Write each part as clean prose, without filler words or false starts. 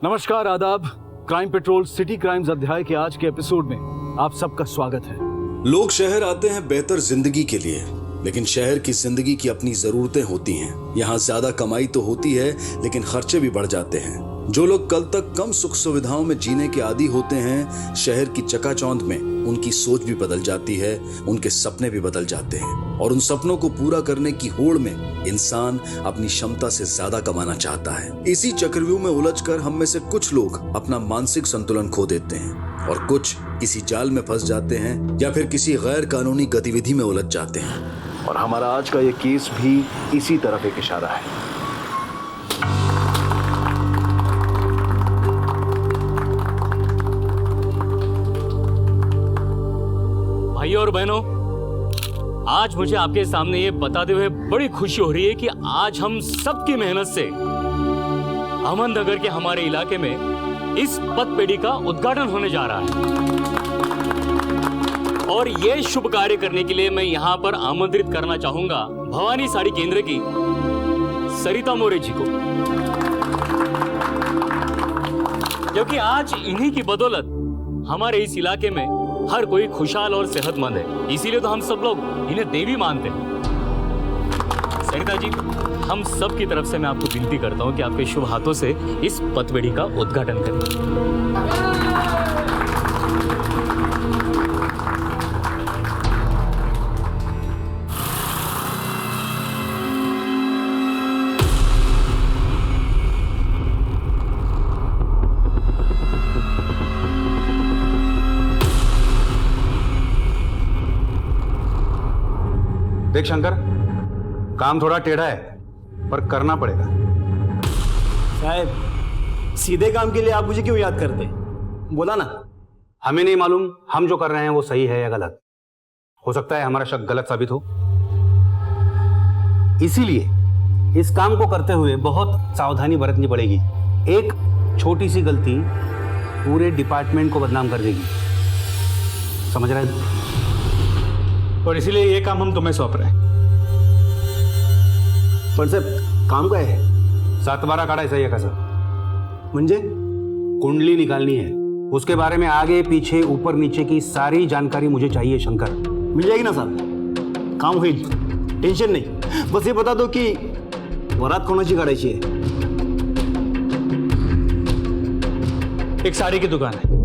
नमस्कार, आदाब। Crime petrol city crimes अध्याय के आज के एपिसोड में आप सबका स्वागत है। लोग शहर आते हैं बेहतर जिंदगी के लिए, लेकिन शहर की जिंदगी की अपनी जरूरतें होती हैं। यहाँ ज्यादा कमाई तो होती है, लेकिन खर्चे भी बढ़ जाते हैं। जो लोग कल तक कम सुख सुविधाओं में जीने के आदी होते हैं, शहर की चकाचौंध में उनकी सोच भी बदल जाती है, उनके सपने भी बदल जाते हैं और उन सपनों को पूरा करने की होड़ में इंसान अपनी क्षमता से ज्यादा कमाना चाहता है। इसी चक्रव्यूह में उलझकर हम में से कुछ लोग अपना मानसिक संतुलन खो देते हैं और कुछ किसी जाल में फंस जाते हैं या फिर किसी गैर कानूनी गतिविधि में उलझ जाते हैं। और हमारा आज का ये केस भी इसी तरफ एक इशारा है। भाइयों और बहनों, आज मुझे आपके सामने ये बताते हुए बड़ी खुशी हो रही है कि आज हम सबकी मेहनत से अहमदनगर के हमारे इलाके में इस पथपेड़ी का उद्घाटन होने जा रहा है। और ये शुभ कार्य करने के लिए मैं यहाँ पर आमंत्रित करना चाहूंगा भवानी साड़ी केंद्र की सरिता मोरे जी को, क्योंकि आज इन्हीं की बदौलत हमारे इस इलाके में हर कोई खुशहाल और सेहतमंद है। इसीलिए तो हम सब लोग इन्हें देवी मानते हैं। सरिता जी, हम सब की तरफ से मैं आपको विनती करता हूं कि आपके शुभ हाथों से इस पथपेड़ी का उद्घाटन करें। देख शंकर, काम थोड़ा टेढ़ा है पर करना पड़ेगा। साहब, सीधे काम के लिए आप मुझे क्यों याद करते? बोला ना। हमें नहीं मालूम हम जो कर रहे हैं वो सही है या गलत। हो सकता है हमारा शक गलत साबित हो, इसीलिए इस काम को करते हुए बहुत सावधानी बरतनी पड़ेगी। एक छोटी सी गलती पूरे डिपार्टमेंट को बदनाम कर देगी, समझ रहे हैं? और इसीलिए ये काम हम तुम्हें सौंप रहे हैं। पण साहेब, काम काय है? 7/12 काढायचा है कसं? म्हणजे कुंडली निकालनी है, उसके बारे में आगे पीछे ऊपर नीचे की सारी जानकारी मुझे चाहिए शंकर। मिल जाएगी ना साहब, काम होईल, टेंशन नहीं। बस ये बता दो कि वरात कोणाची काढायची है? एक साड़ी की दुकान है।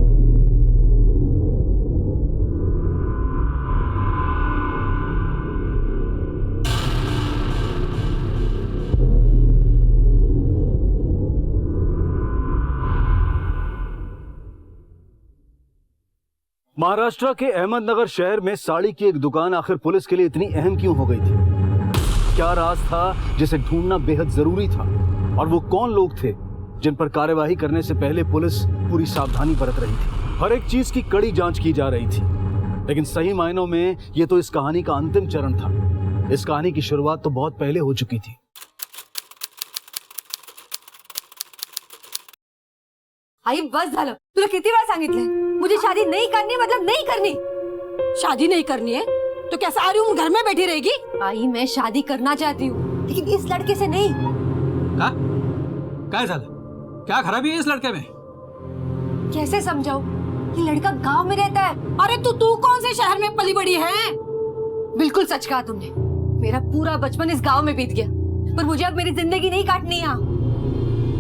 महाराष्ट्र के अहमदनगर शहर में साड़ी की एक दुकान आखिर पुलिस के लिए इतनी अहम क्यों हो गई थी? क्या राज था जिसे ढूंढना बेहद जरूरी था? और वो कौन लोग थे जिन पर कार्यवाही करने से पहले पुलिस पूरी सावधानी बरत रही थी? हर एक चीज की कड़ी जांच की जा रही थी, लेकिन सही मायनों में ये तो इस कहानी का अंतिम चरण था। इस कहानी की शुरुआत तो बहुत पहले हो चुकी थी। आई बस झालं, तुला किती वेळा सांगितलंय मुझे शादी नहीं करनी मतलब नहीं करनी। शादी नहीं करनी है तो क्या सारी उम्र घर में बैठी रहेगी? आई मैं शादी करना चाहती हूँ, लेकिन इस लड़के से नहीं। काय झालं? क्या खराबी है इस लड़के में? कैसे समझाऊं? ये लड़का गांव में रहता है। अरे तू कौन से शहर में पली बड़ी है? बिल्कुल सच कहा तुमने। मेरा पूरा बचपन इस गांव में बीत गया, पर मुझे अब मेरी जिंदगी नहीं काटनी यहाँ।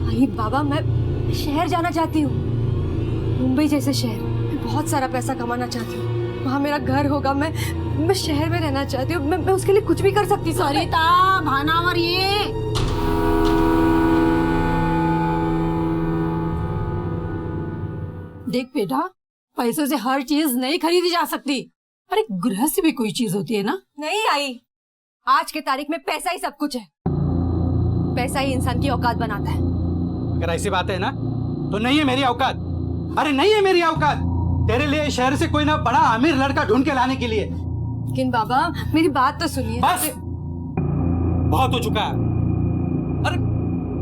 आई बाबा, मैं शहर जाना चाहती हूँ, मुंबई जैसे शहर। मैं बहुत सारा पैसा कमाना चाहती हूँ, वहाँ मेरा घर होगा। मैं शहर में रहना चाहती हूँ। मैं उसके लिए कुछ भी कर सकती हूँ। सरिता, भानावर ये देख बेटा, पैसों से हर चीज नहीं खरीदी जा सकती। अरे गृहस्थी भी कोई चीज होती है ना। नहीं आई, आज के तारीख में पैसा ही सब कुछ है। पैसा ही इंसान की औकात बनाता है। अगर ऐसी बात है ना तो नहीं है मेरी औकात। अरे नहीं है मेरी औकात तेरे लिए शहर से कोई ना बड़ा अमीर लड़का ढूंढ के लाने के लिए। लेकिन बाबा, मेरी बात तो सुनिए। बस बहुत हो चुका है। अरे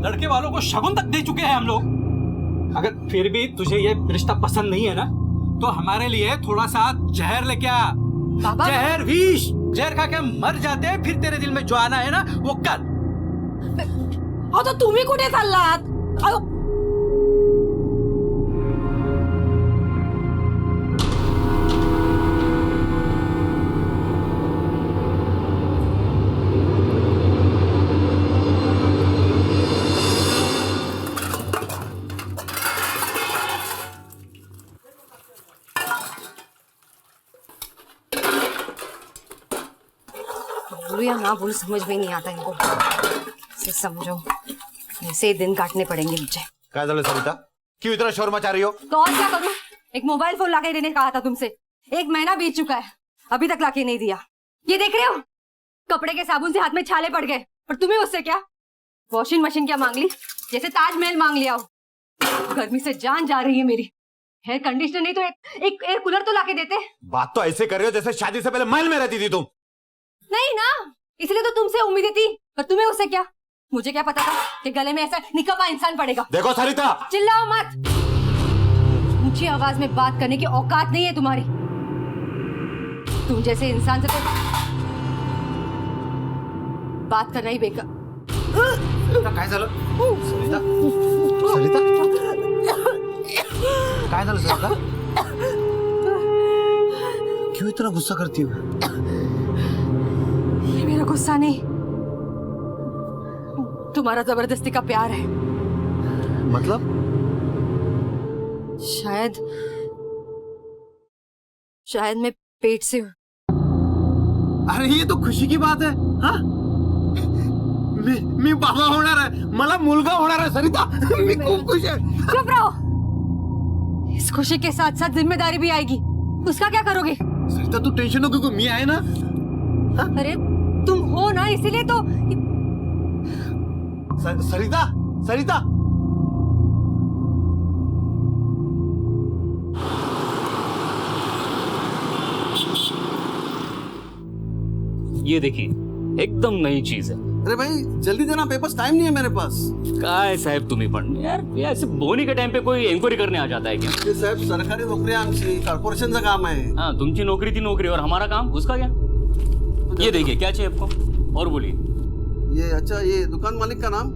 लड़के वालों को शगुन तक दे चुके हैं हम लोग। अगर फिर भी तुझे ये रिश्ता पसंद नहीं है ना तो हमारे लिए थोड़ा सा जहर लेके आ। बाबा, जहर विष, जहर खा के मर जाते, फिर तेरे दिल में जो आना है ना वो कर। तो तुम्ही कुठे चाललात? या ना बोलूं समझ में ही नहीं आता इनको। इसे समझो, ऐसे ही दिन काटने पड़ेंगे मुझे। काय झालं सरिता, क्यों इतना शोर मचा रही हो? तो और क्या करूं? एक मोबाइल फोन लाके देने कहा था तुमसे, 1 महीना बीत चुका है, अभी तक लाके नहीं दिया। ये देख रहे हो, कपड़े के साबुन से हाथ में छाले पड़ गए, और तुम्हें उससे क्या? वॉशिंग मशीन क्या मांग ली, जैसे ताजमहल मांग लिया हो। गर्मी से जान जा रही है मेरी। हेयर कंडीशनर नहीं तो एक एयर कूलर तो लाके देते। बात तो ऐसे कर रहे हो जैसे शादी से पहले महल में रहती थी तुम। नहीं ना, इसलिए तो तुमसे उम्मीदें थी, पर तुम्हें उससे क्या? मुझे क्या पता था कि गले में ऐसा निकम्मा इंसान पड़ेगा। देखो सरिता, चिल्लाओ मत, ऊंची आवाज में बात करने की औकात नहीं है तुम्हारी। तुम जैसे इंसान से तो बात करना ही बेकार। काय झालं सरिता? सरिता काय झालं सरिता? क्यों इतना गुस्सा करती हो? ये मेरा गुस्सा नहीं, तुम्हारा जबरदस्ती का प्यार है। मतलब? शायद मैं पेट से हूँ। अरे ये तो खुशी की बात है। हाँ, मी बाबा होणार आहे, मला मुलगा होणार आहे सरिता। मी खूप खुश आहे। चुप रहो, इस खुशी के साथ साथ जिम्मेदारी भी आएगी, उसका क्या करोगे? सरिता तू टेंशन नको, मी आहे ना। अरे तुम हो ना, इसीलिए तो। सरिता, सरिता ये देखिए, एकदम नई चीज है। अरे भाई जल्दी देना, पेपर्स, टाइम नहीं है मेरे पास। काय साहेब तुम्ही पण यार, ये ऐसे बोनी के टाइम पे कोई एन्क्वायरी करने आ जाता है क्या? ये साहेब सरकारी नोकरी आहे आमची, कॉर्पोरेशनचं काम आहे। हाँ, तुमची नौकरी थी नौकरी, और हमारा काम उसका क्या? ये देखिए, क्या चाहिए आपको? और बोलिए। ये अच्छा, ये दुकान मालिक का नाम?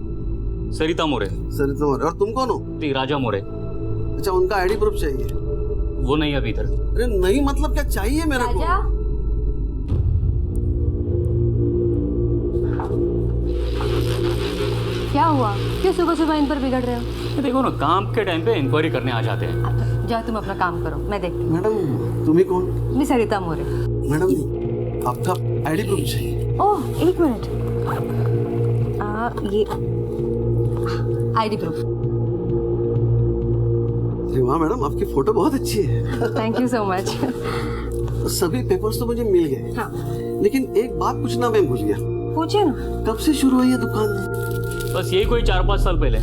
सरिता मोरे। सरिता मोरे। और तुम कौन हो? राजा मोरे। अच्छा, उनका आईडी प्रूफ चाहिए। वो नहीं अभी इधर। अरे नहीं मतलब क्या चाहिए मेरे को? राजा, क्या हुआ? क्यों सुबह सुबह इन पर बिगड़ रहे हो? देखो ना, काम के टाइम पे इंक्वायरी करने आ जाते हैं। जाओ तुम अपना काम करो, मैं देखती हूँ। मैडम तुम्ही कौन? मैं सरिता मोरे। मैडम आपका आईडी प्रूफ चाहिए। ओह, 1 मिनट। ये आईडी प्रूफ। अरे वाह मैडम, आपकी फोटो बहुत अच्छी है। Thank you so much. सभी पेपर्स तो मुझे मिल गए। हाँ। लेकिन एक बात पूछना मैं भूल गया। पूछिए ना। कब से शुरू हुई है दुकान? बस यही कोई 4-5 साल पहले।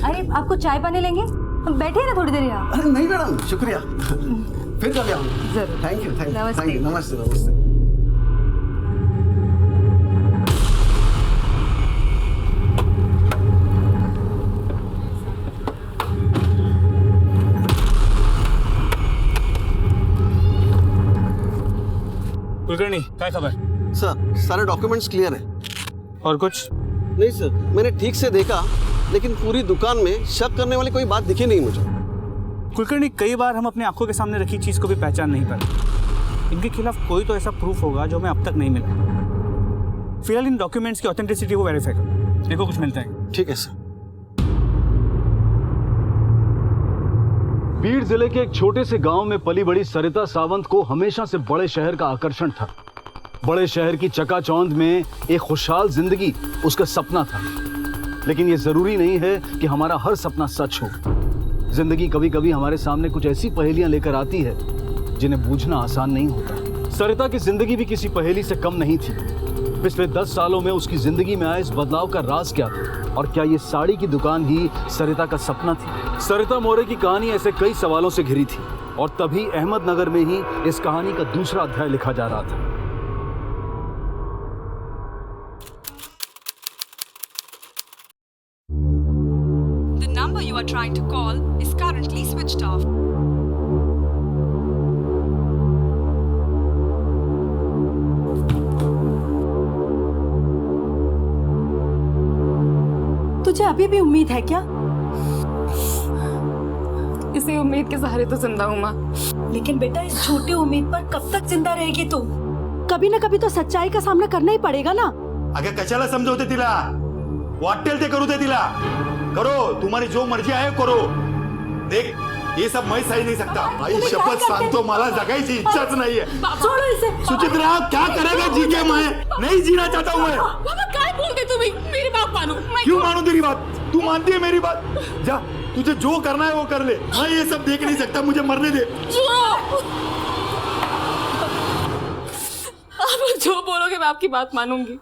अरे आपको चाय पानी लेंगे? हम बैठे ना थोड़ी देर यहाँ। अरे नहीं मैडम, शुक्रिया। फिर कभी आऊंगा। जरूर। थैंक यू, थैंक यू, नमस्ते। थैंक यू, नमस्ते, नमस्ते। कुलकर्णी, क्या खबर? सर सारे डॉक्यूमेंट्स क्लियर है। और कुछ? नहीं सर, मैंने ठीक से देखा, लेकिन पूरी दुकान में शक करने वाली कोई बात दिखी नहीं मुझे। कुलकर्णी, कई बार हम अपनी आंखों के सामने रखी चीज को भी पहचान नहीं पाते। इनके खिलाफ कोई तो ऐसा प्रूफ होगा जो हमें अब तक नहीं मिला। फिलहाल इन डॉक्यूमेंट्स की ऑथेंटिसिटी को वेरीफाई करो, देखो कुछ मिलता है। ठीक है सर। बीड़ जिले के एक छोटे से गांव में पली बड़ी सरिता सावंत को हमेशा से बड़े शहर का आकर्षण था। बड़े शहर की चकाचौंध में एक खुशहाल जिंदगी उसका सपना था। लेकिन यह जरूरी नहीं है कि हमारा हर सपना सच हो। जिंदगी कभी कभी हमारे सामने कुछ ऐसी पहेलियां लेकर आती है जिन्हें बूझना आसान नहीं होता। सरिता की जिंदगी भी किसी पहेली से कम नहीं थी। पिछले 10 सालों में उसकी जिंदगी में आए इस बदलाव का राज क्या था, और क्या ये साड़ी की दुकान ही सरिता का सपना थी? सरिता मोरे की कहानी ऐसे कई सवालों से घिरी थी, और तभी अहमदनगर में ही इस कहानी का दूसरा अध्याय लिखा जा रहा था। The number you are trying to call is currently switched off. तुझे अभी भी उम्मीद है क्या? इसी उम्मीद के सहारे तो जिंदा हूँ माँ। लेकिन बेटा, इस छोटी उम्मीद पर कब तक जिंदा रहेगी तू? कभी ना कभी तो सच्चाई का सामना करना ही पड़ेगा ना। अगं कशाला समजवते तिला? वाटेल ते करू दे तिला। करो, तुम्हारी जो मर्जी आहे करो। देख ये सब मैं सही नहीं सकता। आई शपथ सांगतो मला जगायची इच्छाच नाहीये। छोड़ो इसे। सुचित्रा क्या करेगा जी के? मैं नहीं जीना चाहता हूँ। मैं बाबा काय बोलते तुम्ही? मेरी बात मानो। क्यों मानू तेरी बात? तू मानती है मेरी बात? जा, तुझे जो करना है वो कर ले। मैं ये सब देख नहीं सकता, मुझे मरने दे। आप जो बोलोगे मैं आपकी बात मानूंगी,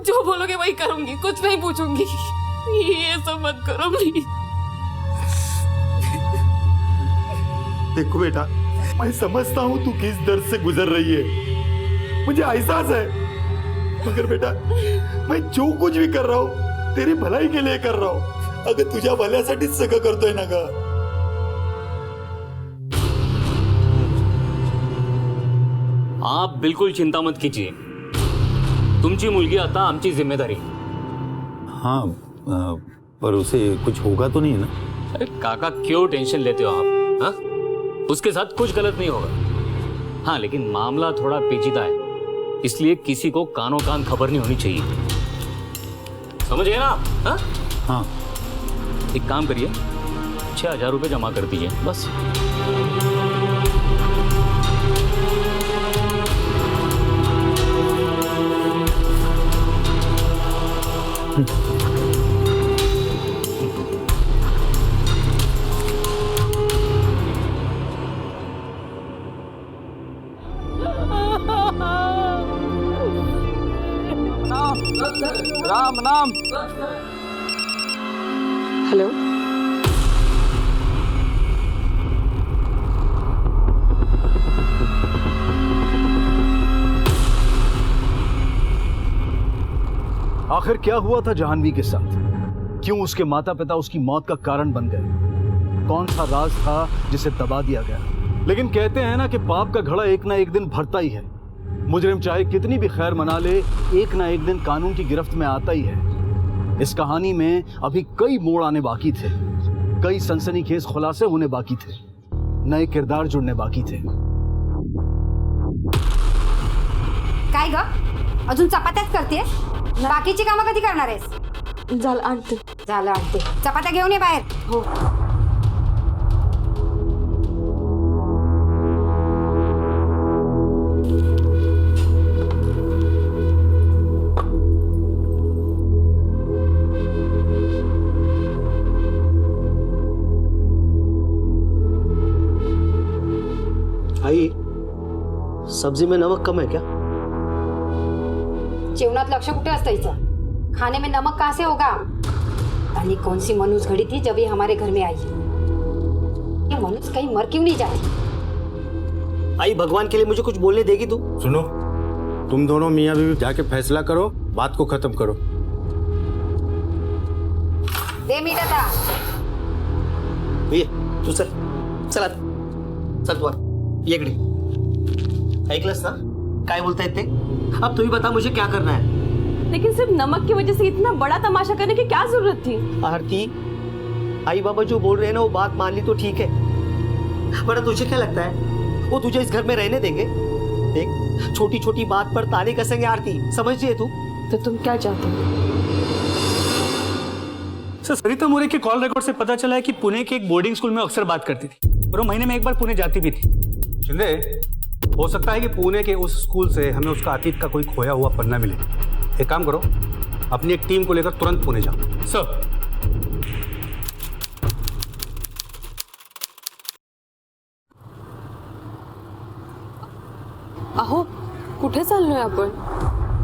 जो बोलोगे वही करूंगी, कुछ नहीं पूछूंगी। ये सब मत करो प्लीज। देखो बेटा, मैं समझता हूँ तू किस दर्द से गुजर रही है, मुझे एहसास है, मगर बेटा मैं जो कुछ भी कर रहा हूँ तेरी भलाई के लिए कर रहा हूँ। अगं तुझ्या भल्यासाठीच सगळं करतोय ना ग। आप बिलकुल चिंता मत कीजिए, तुमची मुलगी आता आमची जिम्मेदारी। हाँ, पर उसे कुछ होगा तो नहीं ना? अरे काका क्यों टेंशन लेते हो आप? हाँ, उसके साथ कुछ गलत नहीं होगा। हाँ, लेकिन मामला थोड़ा पेचीदा है, इसलिए किसी को कानों कान खबर नहीं होनी चाहिए, समझ गए ना? हाँ हाँ। एक काम करिए, 6,000 रुपये जमा कर दीजिए बस। राम नाम। हेलो, आखिर क्या हुआ था जाह्नवी के साथ? क्यों उसके माता पिता उसकी मौत का कारण बन गए? कौन सा राज था जिसे दबा दिया गया? लेकिन कहते हैं ना कि पाप का घड़ा एक ना एक दिन भरता ही है। मुजरिम चाहे कितनी भी खैर मना ले, एक ना एक दिन कानून की गिरफ्त में आता ही है। इस कहानी में अभी कई मोड़ आने बाकी थे, कई सनसनीखेज खुलासे होने बाकी थे, नए किरदार जुड़ने बाकी थे। काय ग, अजून चपात्याच करतेस? बाकीची कामं कधी करणार आहेस? झालं आणते। झालं आणते, चपात्या घेऊन ये बाहेर. हो. आई, सब्जी में नमक कम है क्या? जेवणात लक्ष कुठे असतं हिचं? खाने में नमक कहाँ से होगा? आणि कौन सी मनुष्य घड़ी थी जब ये हमारे घर में आई? ये मनुष्य कहीं मर क्यों नहीं जाती? आई, भगवान के लिए मुझे कुछ बोलने देगी तू? सुनो, तुम दोनों मियाँ बीवी जाके फैसला करो, बात को खत्म करो। दे मीठ आता. ये तू चल चल आता. चल तू ये इकडे. ऐकलंस ना काय बोलतायत ते? अब तू ही बता मुझे क्या करना है. लेकिन सिर्फ नमक की वजह से इतना बड़ा तमाशा करने की क्या जरूरत थी? आरती, आई बाबा जो बोल रहे हैं ना वो बात मान ली तो ठीक है, पर तुझे क्या लगता है वो तुझे इस घर में रहने देंगे? देख, छोटी छोटी बात पर ताने कसेंगे आरती, समझ रही है तू? तो तुम क्या चाहते हो? सर, सरिता मोरे के कॉल रिकॉर्ड से पता चला है कि पुणे के एक बोर्डिंग स्कूल में अक्सर बात करती थी और वो महीने में एक बार पुणे जाती भी थी। शिंदे, हो सकता है कि पुणे के उस स्कूल से हमें उसका अतीत का कोई खोया हुआ पन्ना मिले। एक काम करो, अपनी एक टीम को लेकर तुरंत पुणे जाओ। सर, अहो, कुठे चाललोय आपण?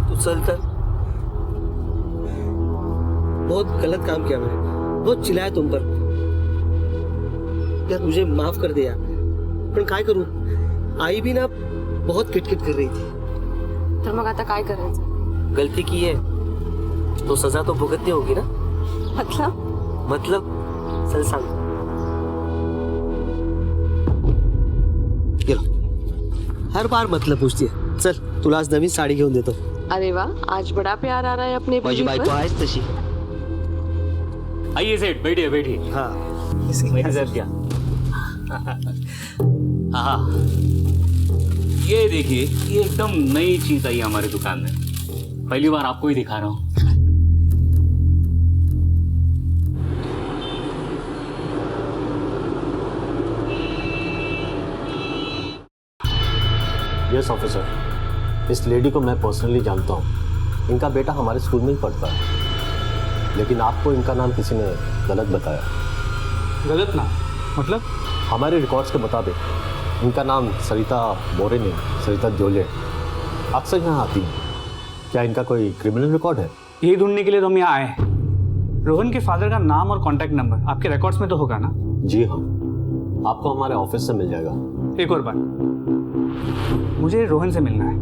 तू चल तर. बहुत गलत काम किया मैंने, बहुत चिल्लाया तुम पर. यार मुझे माफ कर दे यार, पण काय करूं, आई भी ना बहुत किटकिट कर रही थी. तर मग आता काय करायचं? गलती की है तो सजा तो भुगतनी होगी ना. मतलब चल सांग. गेलो, हर बार मतलब पूछती है. चल तुला आज नवीन साडी घेऊन देतो. अरे वाह, आज बड़ा प्यार आ रहा है अपने माझी बीवी बायको पर. आहेच तशी. आइए सेठ, बैठिए बैठिए। हाँ, मेरी सर क्या? हाँ, ये देखिए, ये एकदम नई चीज आई हमारी दुकान में, पहली बार आपको ही दिखा रहा हूँ। यस ऑफिसर, इस लेडी को मैं पर्सनली जानता हूँ। इनका बेटा हमारे स्कूल में ही पढ़ता है, लेकिन आपको इनका नाम किसी ने गलत बताया। गलत ना मतलब? हमारे रिकॉर्ड्स के मुताबिक इनका नाम सरिता बोरे नहीं, सरिता द्योले अक्सर यहाँ आती है। क्या इनका कोई क्रिमिनल रिकॉर्ड है? यही ढूंढने के लिए तो हम यहाँ आए हैं। रोहन के फादर का नाम और कॉन्टैक्ट नंबर आपके रिकॉर्ड्स में तो होगा ना? जी हाँ, आपको हमारे ऑफिस से मिल जाएगा। एक और बात, मुझे रोहन से मिलना है।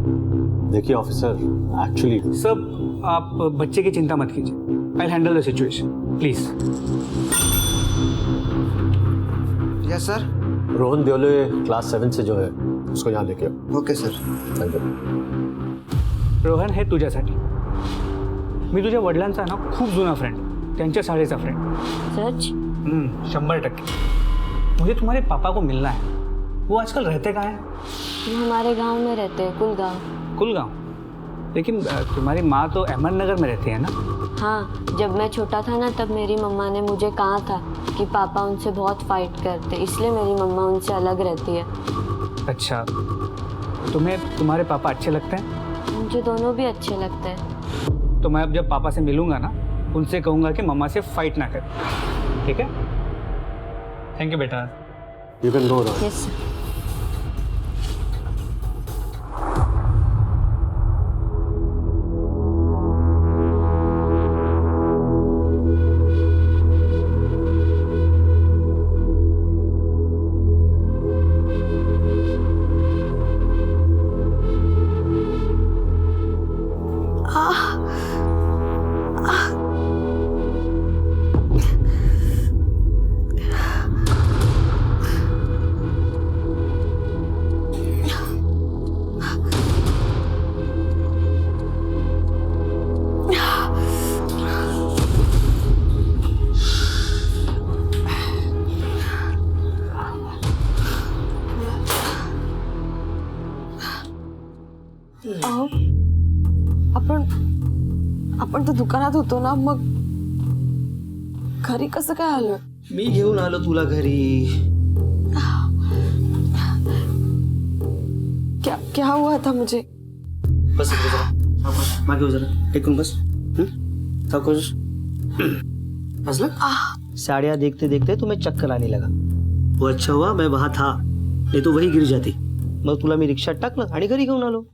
देखिए ऑफिसर, एक्चुअली सब आप बच्चे की चिंता मत कीजिए। I handle the situation, please. Yes sir. Rohan Dyole class 7 से जो है उसको यहाँ लेके आओ। Okay sir. Thank you. Rohan हे तुझ्यासाठी। मी तुझ्या वडिलांचा ना खूप जुना फ्रेंड, त्यांच्या शाळेचा फ्रेंड। सच? 100%। मुझे तुम्हारे पापा को मिलना है। वो आजकल रहते कहाँ हैं? वो हमारे गांव में रहते हैं, कुलगांव। कुलगांव? लेकिन तुम्हारी माँ तो अहमदनगर में रहती है ना? हाँ, जब मैं छोटा था ना तब मेरी मम्मा ने मुझे कहा था कि पापा उनसे बहुत फाइट करते, इसलिए मेरी मम्मा उनसे अलग रहती है। अच्छा, तुम्हें तुम्हारे पापा अच्छे लगते हैं? मुझे दोनों भी अच्छे लगते हैं। तो मैं अब जब पापा से मिलूंगा ना, उनसे कहूँगा कि मम्मा से फाइट ना करें, ठीक है? थैंक यू बेटा। You can go now. Yes sir. आपण तर दुकानात होतो ना, मग घरी कसं काय आलो? मी घेऊन आलो तुला घरी। क्या क्या हुआ था मुझे? बस इधर जरा, मागे हो जरा, टेकून बस। सावकाश। हंसला? साड़ियाँ देखते देखते तुम्हें चक्कर आने लगा। वो अच्छा हुआ मैं वहां था, नहीं तो वही गिर जाती। मग तुला मी रिक्षात टाकलं आणि घरी घेऊन आलो।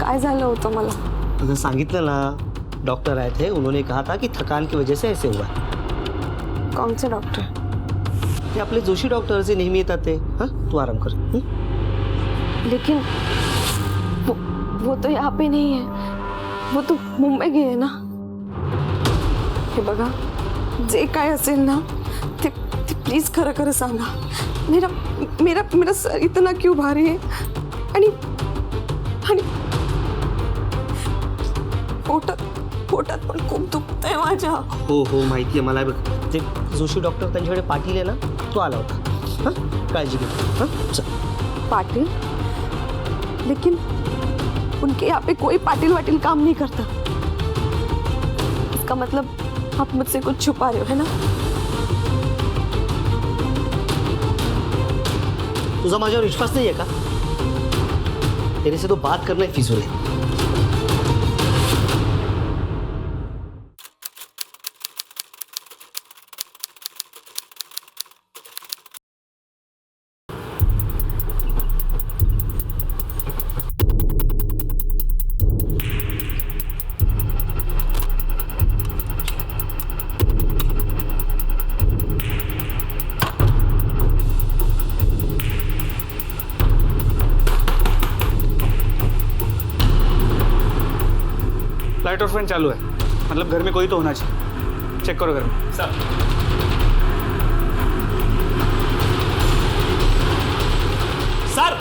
काय झालं होतं मला? तुझे सांगितलं ना, डॉक्टर आए थे, उन्होंने कहा था कि थकान की वजह से ऐसे हुआ। कौन से डॉक्टर? ये आपले जोशी डॉक्टर जे नेहमी येतात ते। हाँ, तू आराम कर। लेकिन वो तो यहाँ पे नहीं है, वो तो मुंबई गए है ना। हे बघा, जे काय असेल ना ते प्लीज खरं खरं सांगा। मेरा मेरा मेरा सर इतना क्यों भारी है? आणि पोटात पण खूप दुखतंय माझ्या। हो माहिती आहे मला। बघ ते जोशी डॉक्टर त्यांच्याकडे पाटील आहे ना, तो आला होता। हाँ, काळजी घे। हाँ, चल। पाटिल? लेकिन उनके यहाँ पे कोई पाटिल वाटिल काम नहीं करता। इसका मतलब आप मुझसे कुछ छुपा रहे हो, है ना? तुझा माझ्यावर विश्वास नहीं है का? तेरे से तो बात करना ही फिजूल है। लाइट और फैन चालू है, मतलब घर में कोई तो होना चाहिए। चेक करो घर में। सर, सर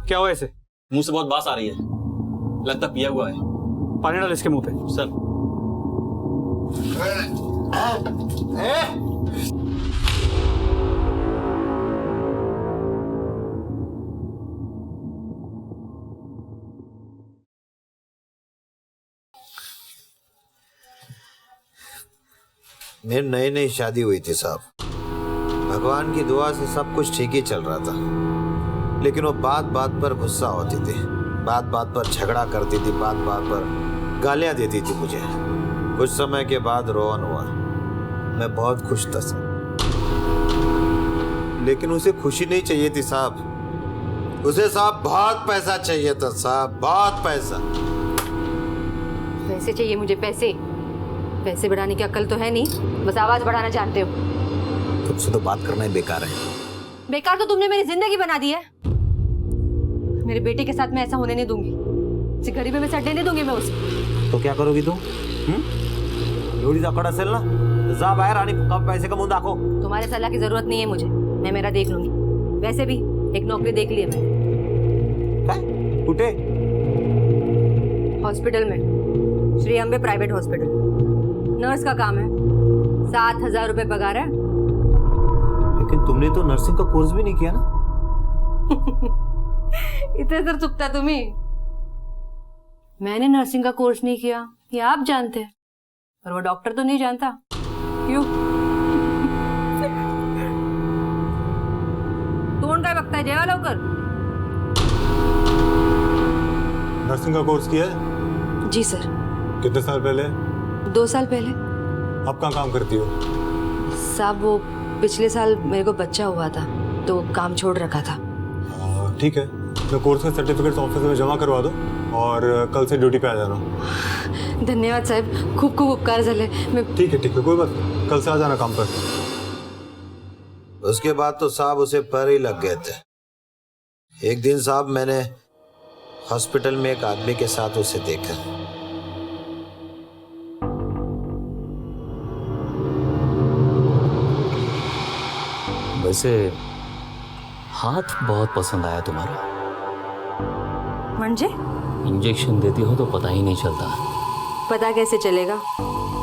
क्या हुआ ऐसे? मुंह से बहुत बास आ रही है, लगता पिया हुआ है। पानी डाल इसके मुंह पे। सर। मेरी नई नई शादी हुई थी साहब। भगवान की दुआ से सब कुछ ठीक ही चल रहा था, लेकिन वो बात बात पर गुस्सा होती थी, बात बात पर झगड़ा करती थी, बात बात पर गालियां देती थी मुझे। कुछ समय के बाद रोहन हुआ, मैं बहुत खुश था साहब, लेकिन उसे खुशी नहीं चाहिए थी साहब, उसे साहब बहुत पैसा चाहिए था साहब, बहुत पैसा। पैसे चाहिए मुझे, पैसे। पैसे बढ़ाने की अक्ल तो है नहीं, बस आवाज बढ़ाना जानते हो। तुमसे तो बात करना ही बेकार है। बेकार तो तुमने मेरी जिंदगी बना दी है। मेरे बेटे के साथ मैं ऐसा होने नहीं दूंगी, इसे गरीबी में सड़ने नहीं दूंगी मैं उसे। तो क्या करोगी तुम? एवढी जाकड असेल ना, तर जा बाहेर आणि पैसे कमवून दाखव. तुम्हारे सलाह की जरूरत नहीं है मुझे, मैं मेरा देख लूंगी। वैसे भी एक नौकरी देख ली है मैंने। काय? कुठे? हॉस्पिटल में, Shri Ambe private hospital. Nurse का काम है, 7,000 रुपए पगार है। लेकिन तुमने तो नर्सिंग का कोर्स भी नहीं किया ना? इतने तर चुकता तुम्ही। मैंने नर्सिंग का कोर्स नहीं किया ये आप जानते हैं, पर वो डॉक्टर तो नहीं जानता। क्यों? तोंड काय बघताय, जेवा लवकर। नर्सिंग का कोर्स किया है? जी सर। कितने साल पहले? 2 साल पहले। अब कहाँ काम करती हो? साहब वो पिछले साल मेरे को बच्चा हुआ था तो काम छोड़ रखा था। ठीक है, मैं कोर्स के सर्टिफिकेट्स ऑफिस में जमा करवा दो और कल से ड्यूटी पे आ जाना। धन्यवाद साहब, खूब खूब उपकार झाले। मैं ठीक है कोई बात नहीं, कल से आ जाना काम पर। उसके बाद तो साहब उसे पर ही लग गए थे। एक दिन साहब मैंने हॉस्पिटल में एक आदमी के साथ उसे देखा। वैसे हाथ बहुत पसंद आया तुम्हारा। म्हणजे? इंजेक्शन देती हो तो पता ही नहीं चलता। पता कैसे चलेगा,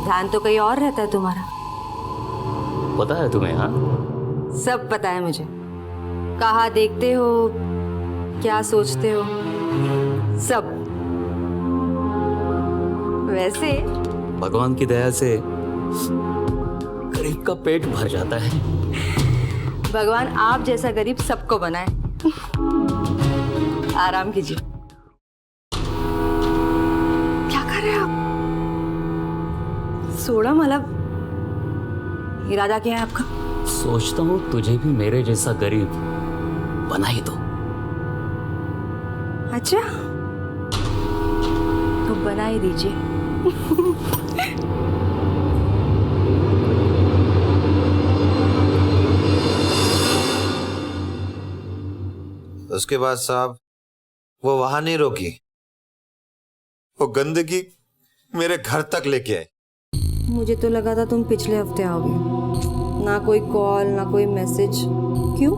ध्यान तो कहीं और रहता है तुम्हारा। पता है तुम्हें? हाँ, सब पता है मुझे। कहाँ देखते हो, क्या सोचते हो, सब। वैसे भगवान की दया से गरीब का पेट भर जाता है। भगवान आप जैसा गरीब सबको बनाए। आराम कीजिए। क्या कर रहे हैं आप? सोडा, मतलब इरादा क्या है आपका? सोचता हूँ तुझे भी मेरे जैसा गरीब बना ही दो। अच्छा, तो बना ही दीजिए। उसके बाद साहब वो वहां नहीं रोकी, वो गंदगी मेरे घर तक लेके आए। मुझे तो लगा था तुम पिछले हफ्ते आओगे। ना कोई कॉल, ना कोई मैसेज। क्यों?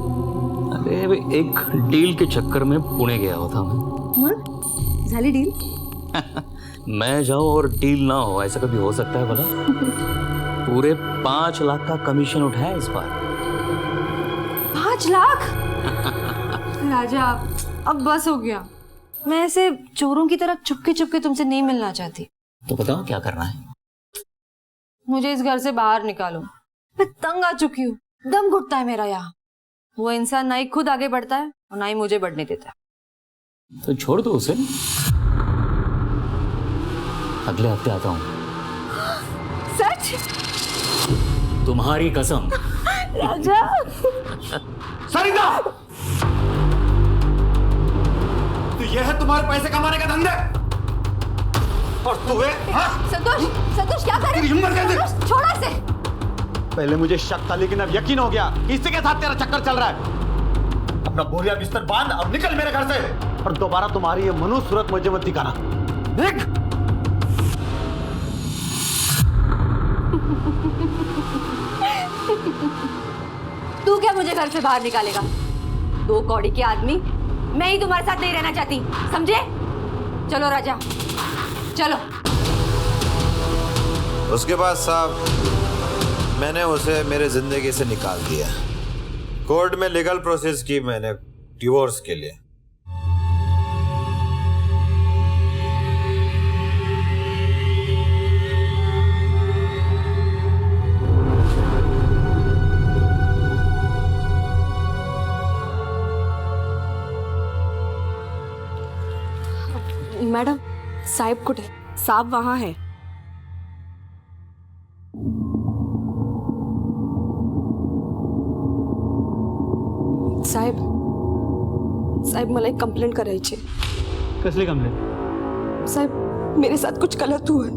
अरे एक डील के चक्कर में पुणे गया होता मैं। मग झाली डील? मैं जाऊं और डील ना हो, ऐसा कभी हो सकता है भला? पूरे 5 लाख का कमीशन उठाया इस बार। 5 लाख? राजा अब बस हो गया। मैं ऐसे चोरों की तरह चुपके चुपके तुमसे नहीं मिलना चाहती। तो बताओ क्या करना है? मुझे इस घर से बाहर निकालो, मैं तंग आ चुकी हूँ। दम घुटता है मेरा यहाँ। वो इंसान ना ही खुद आगे बढ़ता है और ना ही मुझे बढ़ने देता है। तो छोड़ दो उसे, अगले हफ्ते आता हूँ। सच? तुम्हारी कसम। राजा। सरिता, तो यह है तुम्हारे पैसे कमाने का धंधा? और तुम्हें? हाँ? संतोष, संतोष क्या कर रहे हो? छोड़ा इसे। पहले मुझे शक था लेकिन अब यकीन हो गया कि इसी के साथ तेरा चक्कर चल रहा है। अपना बोरिया बिस्तर बांध, अब निकल मेरे घर से और दोबारा तुम्हारी ये मनु सूरत मुझे मत दिखाना। देख। तू क्या मुझे घर से बाहर निकालेगा? 2 कौड़ी के आदमी, मैं ही तुम्हारे साथ नहीं रहना चाहती, समझे? चलो राजा, चलो। उसके बाद साहब मैंने उसे मेरे जिंदगी से निकाल दिया। कोर्ट में लीगल प्रोसेस की मैंने डिवोर्स के लिए। साहेब कुठे? साहब वहां है. साहेब मला एक कंप्लेंट करायची. कसली कंप्लेंट? साहेब मेरे साथ कुछ गलत हुआ है.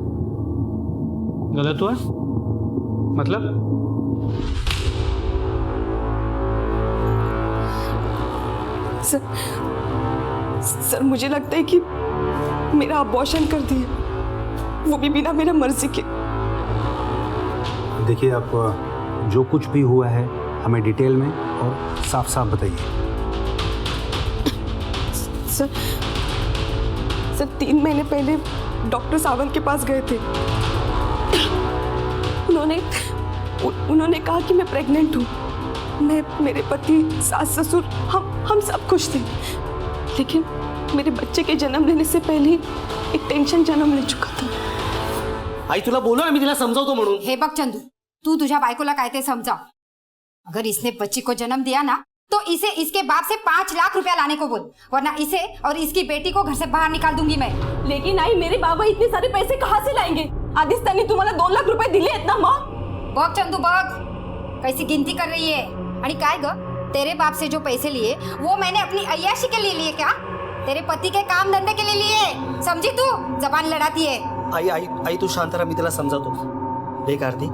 गलत हुआ? मतलब? सर मुझे लगता है कि मेरा अबॉर्शन कर दिया, वो भी बिना मेरा मर्जी के. देखिए, आप जो कुछ भी हुआ है हमें डिटेल में और साफ साफ बताइए. सर 3 महीने पहले डॉक्टर सावंत के पास गए थे. उन्होंने कहा कि मैं प्रेग्नेंट हूँ. मेरे पति, सास, ससुर हम सब खुश थे. लेकिन मेरे बच्चे के जन्म लेने से पहले एक टेंशन जन्म ले चुका था. आई तुला बोलो ना मी तिला समजावतो म्हणून. हे बघ चंदू, तू तुझ्या बायकोला काय ते समजाव. अगर इसने बच्ची को जन्म दिया ना तो इसे इसके बाप से 5 लाख रुपया लाने को बोल, वरना इसे और इसकी बेटी को घर से बाहर निकाल दूंगी मैं. लेकिन आई मेरे बाबा इतने सारे पैसे कहाँ से लाएंगे? आधीच त्यांनी तुम्हाला 2 लाख रुपए दिले आहेत ना. मग बघ चंदू बघ, कैसी गिनती कर रही है. आणि काय ग, तेरे बाप से जो पैसे लिए वो मैंने अपनी अय्याशी के लिए लिए क्या? तेरे पति के काम धंधे के लिए लिए. समझी तू? जबान लड़ाती है. आई तू शांत रहा, मैं तेरा समझाता हूँ. देख आरती,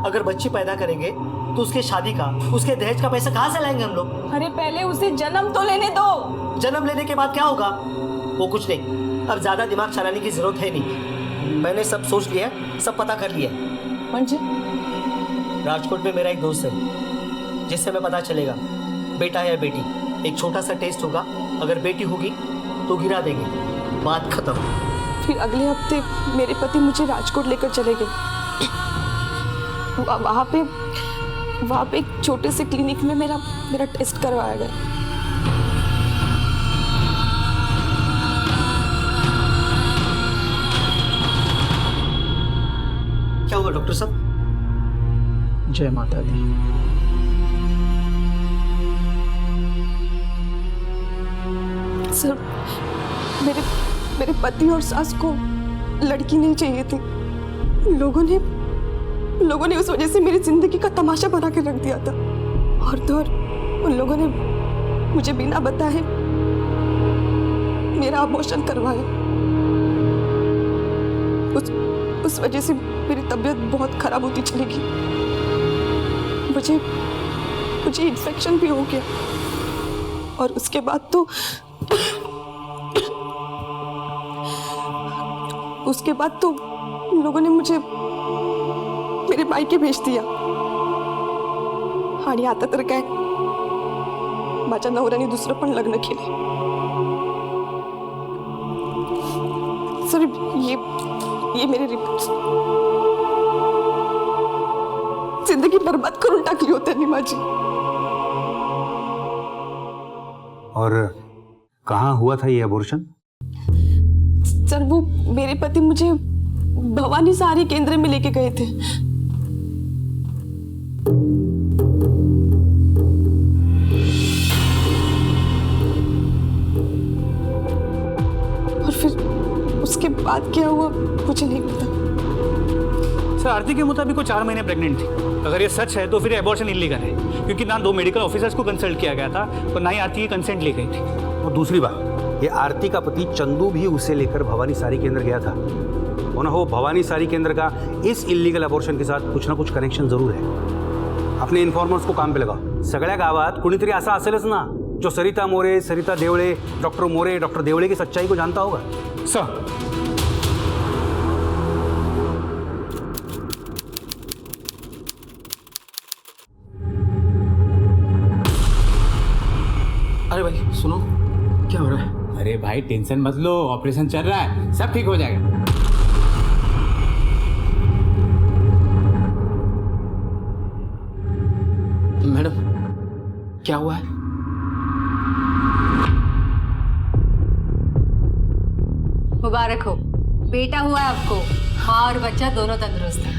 अगर बच्ची पैदा करेंगे तो उसके शादी का, उसके दहेज का पैसा कहाँ से लाएंगे हम लोग? अरे पहले उसे जन्म तो लेने दो. जन्म लेने के बाद क्या होगा? वो कुछ नहीं. अब ज्यादा दिमाग चलाने की जरूरत है नहीं. मैंने सब सोच लिया, सब पता कर लिया. राजकोट में मेरा एक दोस्त है जिससे मैं पता चलेगा बेटा है या बेटी. एक छोटा सा टेस्ट होगा, अगर बेटी होगी तो गिरा देंगे, बात खत्म. फिर अगले हफ्ते मेरे पति मुझे राजकोट लेकर चले गए. वहाँ पे एक छोटे से क्लिनिक में मेरा टेस्ट करवाया गया. क्या हुआ डॉक्टर साहब? जय माता दी. सर मेरे पति और सास को लड़की नहीं चाहिए थी. लोगों ने उस वजह से मेरी जिंदगी का तमाशा बना के रख दिया था. और तो और उन लोगों ने मुझे बिना बताए मेरा अबॉर्शन करवाया. उस वजह से मेरी तबीयत बहुत खराब होती चली गई. मुझे इन्फेक्शन भी हो गया. और उसके बाद तो लोगों ने मुझे मेरे मायके भेज दिया. आणि आता तर काय, माझ्या नवऱ्याने दुसरं पण लग्न केलं. सर ये मेरे रिपोर्ट्स जिंदगी बर्बाद करून टाकली होती त्यांनी माझी. और कहाँ हुआ था ये अबॉर्शन? सर वो मेरे पति मुझे भवानी सारी केंद्र में लेके गए थे. और फिर उसके बाद क्या हुआ मुझे नहीं पता. सर आरती के मुताबिक वो 4 महीने प्रेग्नेंट थी. अगर ये सच है तो फिर एबॉर्शन इलीगल है, क्योंकि ना 2 मेडिकल ऑफिसर्स को कंसल्ट किया गया था और ना ही आरती की कंसेंट ली गई थी. और दूसरी बात, ये आरती का पति चंदू भी उसे लेकर भवानी सारी केंद्र गया था. और ना हो भवानी सारी केंद्र का इस इलीगल अबॉर्शन के साथ कुछ ना कुछ कनेक्शन जरूर है. अपने इन्फॉर्मर्स को काम पे लगाओ. सगळ्या गावात कुणीतरी असा असेलच ना जो सरिता मोरे, सरिता देवळे, डॉक्टर मोरे, डॉक्टर देवळे की सच्चाई को जानता होगा. सर अरे भाई सुनो, क्या हो रहा है? अरे भाई टेंशन मत लो, ऑपरेशन चल रहा है, सब ठीक हो जाएगा. मैडम क्या हुआ है? मुबारक हो, बेटा हुआ है आपको. माँ और बच्चा दोनों तंदुरुस्त हैं.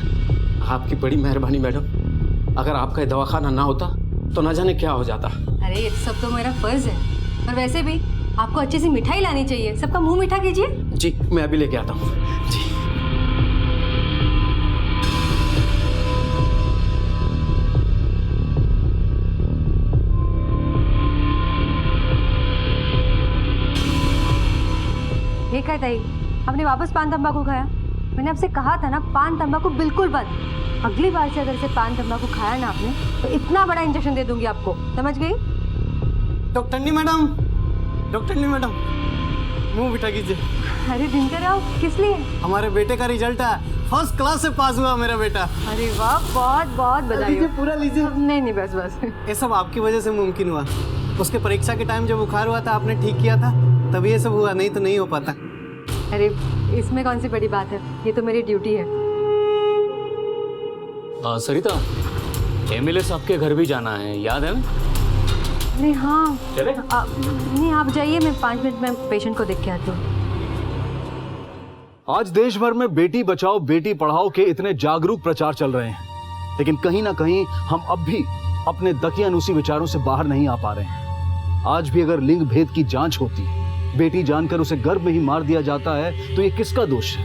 आपकी बड़ी मेहरबानी मैडम. अगर आपका दवाखाना ना होता तो ना जाने क्या हो जाता. अरे ये सब तो मेरा फर्ज है. और वैसे भी आपको अच्छी सी मिठाई लानी चाहिए, सबका मुंह मीठा कीजिए। जी मैं अभी लेके आता हूँ। जी ये क्या ताई, आपने वापस पान तंबाकू खाया? मैंने आपसे कहा था ना, पान तंबाकू बिल्कुल बंद। अगली बार से अगर से पान तंबाकू खाया ना आपने तो इतना बड़ा इंजेक्शन दे दूंगी आपको, समझ गई? डॉक्टरनी मैडम मुंह मीठा कीजिए। अरे दिनकर राव, किस लिए? हमारे बेटे का रिजल्ट है, फर्स्ट क्लास से पास हुआ मेरा बेटा। अरे वाह, बहुत बहुत बधाई हो। पूरा लीजिए। नहीं बस बस। ये सब आपकी वजह से मुमकिन हुआ। उसके परीक्षा के टाइम जब बुखार हुआ था आपने ठीक किया था, तभी ये सब हुआ, नहीं तो नहीं हो पाता। अरे इसमें कौन सी बड़ी बात है, ये तो मेरी ड्यूटी है। सरिता, एमएलए साहब के घर भी जाना है, याद है ना? नहीं हाँ चले? नहीं आप जाइए, मैं 5 मिनट में पेशेंट को देख के आती हूँ। आज देश भर में बेटी बचाओ बेटी पढ़ाओ के इतने जागरूक प्रचार चल रहे हैं, लेकिन कहीं ना कहीं हम अब भी अपने दकियानूसी विचारों से बाहर नहीं आ पा रहे हैं। आज भी अगर लिंग भेद की जांच होती, बेटी जानकर उसे गर्भ में ही मार दिया जाता है, तो ये किसका दोष है?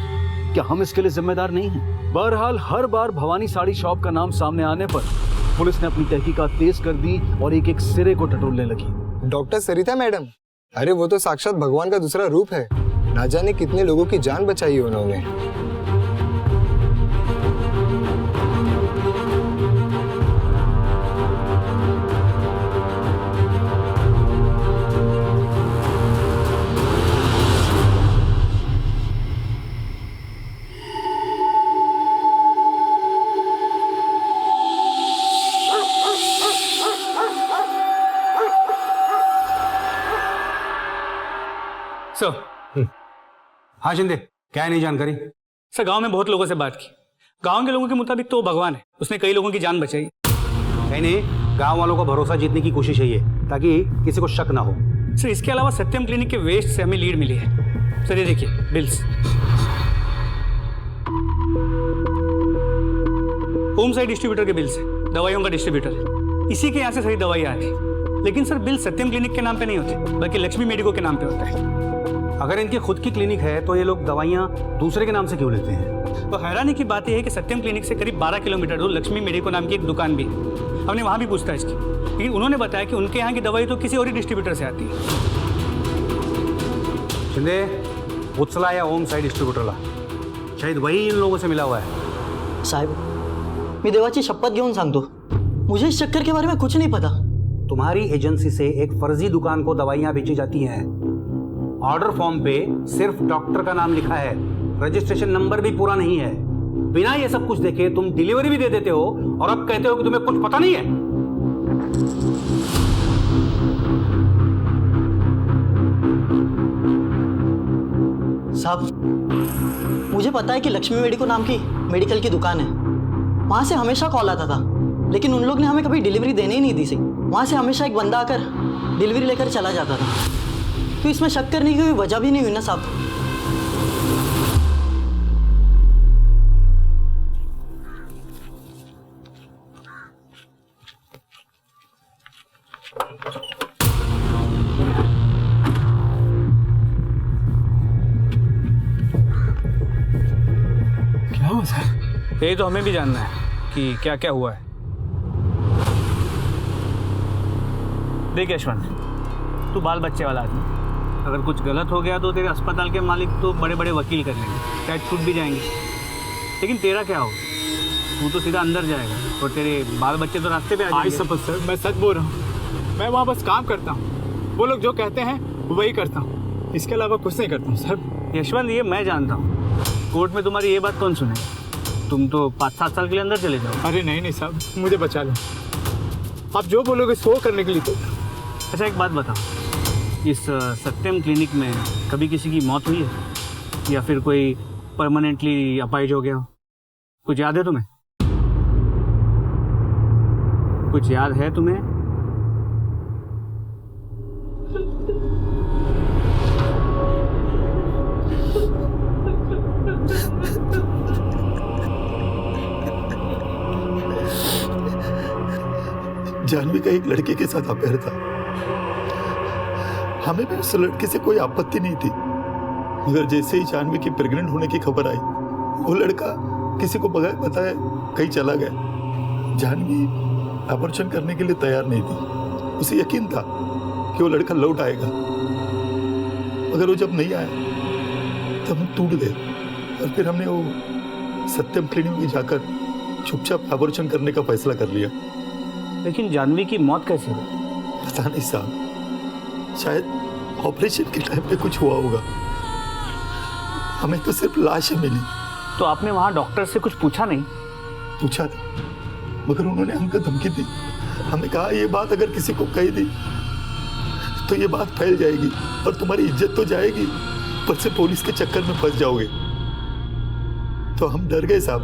क्या हम इसके लिए जिम्मेदार नहीं हैं? बहरहाल हर बार भवानी साड़ी शॉप का नाम सामने आने पर पुलिस ने अपनी तहकीकात तेज कर दी और एक एक सिरे को टटोलने लगी। डॉक्टर सरिता मैडम, अरे वो तो साक्षात भगवान का दूसरा रूप है। ना जाने कितने लोगों की जान बचाई है उन्होंने। हाँ शिंदे, क्या है नहीं जानकारी? सर गांव में बहुत लोगों से बात की, गांव के लोगों के मुताबिक तो वो भगवान है, उसने कई लोगों की जान बचाई। नहीं, गांव वालों का भरोसा जीतने की कोशिश है ये, ताकि किसी को शक ना हो। सर इसके अलावा सत्यम क्लिनिक के वेस्ट से हमें लीड मिली है। सर ये देखिए बिल्स, होम साइड डिस्ट्रीब्यूटर के बिल्स है, दवाइयों का डिस्ट्रीब्यूटर, इसी के यहाँ से सारी दवाई आ रही। लेकिन सर बिल सत्यम क्लिनिक के नाम पे नहीं होते, बल्कि लक्ष्मी मेडिको के नाम पे होता है। अगर इनकी खुद की क्लिनिक है तो ये लोग दवाइयाँ दूसरे के नाम से क्यों लेते हैं? तो हैरानी की बात यह है कि सत्यम क्लिनिक से करीब 12 किलोमीटर दूर लक्ष्मी मेडिको नाम की एक दुकान भी है। हमने वहाँ भी पूछताछ की, लेकिन उन्होंने बताया कि उनके यहाँ की दवाई तो किसी और ही डिस्ट्रीब्यूटर से आती है। शिंदे, उछला या होम साइड डिस्ट्रीब्यूटरला, शायद वही इन लोगों से मिला हुआ है। साहेब मी देवाची शपथ घेऊन सांगतो, मुझे इस चक्कर के बारे में कुछ नहीं पता। तुम्हारी एजेंसी से एक फर्जी दुकान को दवाइयाँ बेची जाती हैं। ऑर्डर फॉर्म पे सिर्फ डॉक्टर का नाम लिखा है, रजिस्ट्रेशन नंबर भी पूरा नहीं है। बिना ये सब कुछ देखे तुम डिलीवरी भी दे देते हो और अब कहते हो कि तुम्हें कुछ पता नहीं है। साहब मुझे पता है कि लक्ष्मी मेडिको नाम की मेडिकल की दुकान है, वहां से हमेशा कॉल आता था, लेकिन उन लोग ने हमें कभी डिलीवरी देने ही नहीं दी। वहां से हमेशा एक बंदा आकर डिलीवरी लेकर चला जाता था, तो इसमें शक करने की कोई वजह भी नहीं हुई ना साहब। क्या हुआ सर? ये तो हमें भी जानना है कि क्या क्या हुआ है। देख यशवंत, तू बाल बच्चे वाला आदमी, अगर कुछ गलत हो गया तो तेरे अस्पताल के मालिक तो बड़े बड़े वकील कर लेंगे, शायद छूट भी जाएंगे, लेकिन तेरा क्या होगा? तू तो सीधा अंदर जाएगा और तेरे बाल बच्चे तो रास्ते पे आ जाएंगे। सपोज सर, मैं सच बोल रहा हूँ, मैं वहाँ बस काम करता हूँ, वो लोग जो कहते हैं वही करता हूँ, इसके अलावा कुछ नहीं करता हूँ सर। यशवंत ये मैं जानता हूँ, कोर्ट में तुम्हारी ये बात कौन सुने? तुम तो 5-7 साल के लिए अंदर चले जाओ। अरे नहीं साहब, मुझे बचा लो, आप जो बोलोगे सो करने के लिए। तो अच्छा एक बात बताओ, इस सत्यम क्लिनिक में कभी किसी की मौत हुई है या फिर कोई परमानेंटली अपाहिज हो गया हो? कुछ याद है तुम्हें? कुछ याद है तुम्हें? जानवी का एक लड़के के साथ अफेयर था, हमें भी उस लड़के से कोई आपत्ति नहीं थी, मगर जैसे ही जानवी की प्रेग्नेंट होने की खबर आई, वो लड़का किसी को बगैर बताए कहीं चला गया। जानवी अबॉर्शन करने के लिए तैयार नहीं थी। उसे यकीन था कि वो लड़का लौट आएगा, मगर वो जब नहीं आया तब हम टूट गए और फिर हमने वो सत्यम क्लिनिक में जाकर चुपचाप अबॉर्शन करने का फैसला कर लिया। लेकिन जानवी की मौत कैसे हुई? पता नहीं साहब, शायद ऑपरेशन के टाइम पे कुछ हुआ होगा। हमें तो सिर्फ लाश ही मिली। तो आपने वहाँ डॉक्टर से कुछ पूछा नहीं? पूछा था, मगर उन्होंने हमको धमकी दी। हमें कहा ये बात अगर किसी को कही दी तो ये बात फैल जाएगी और तुम्हारी इज्जत तो जाएगी, पर से पुलिस के चक्कर में फंस जाओगे। तो हम डर गए साहब,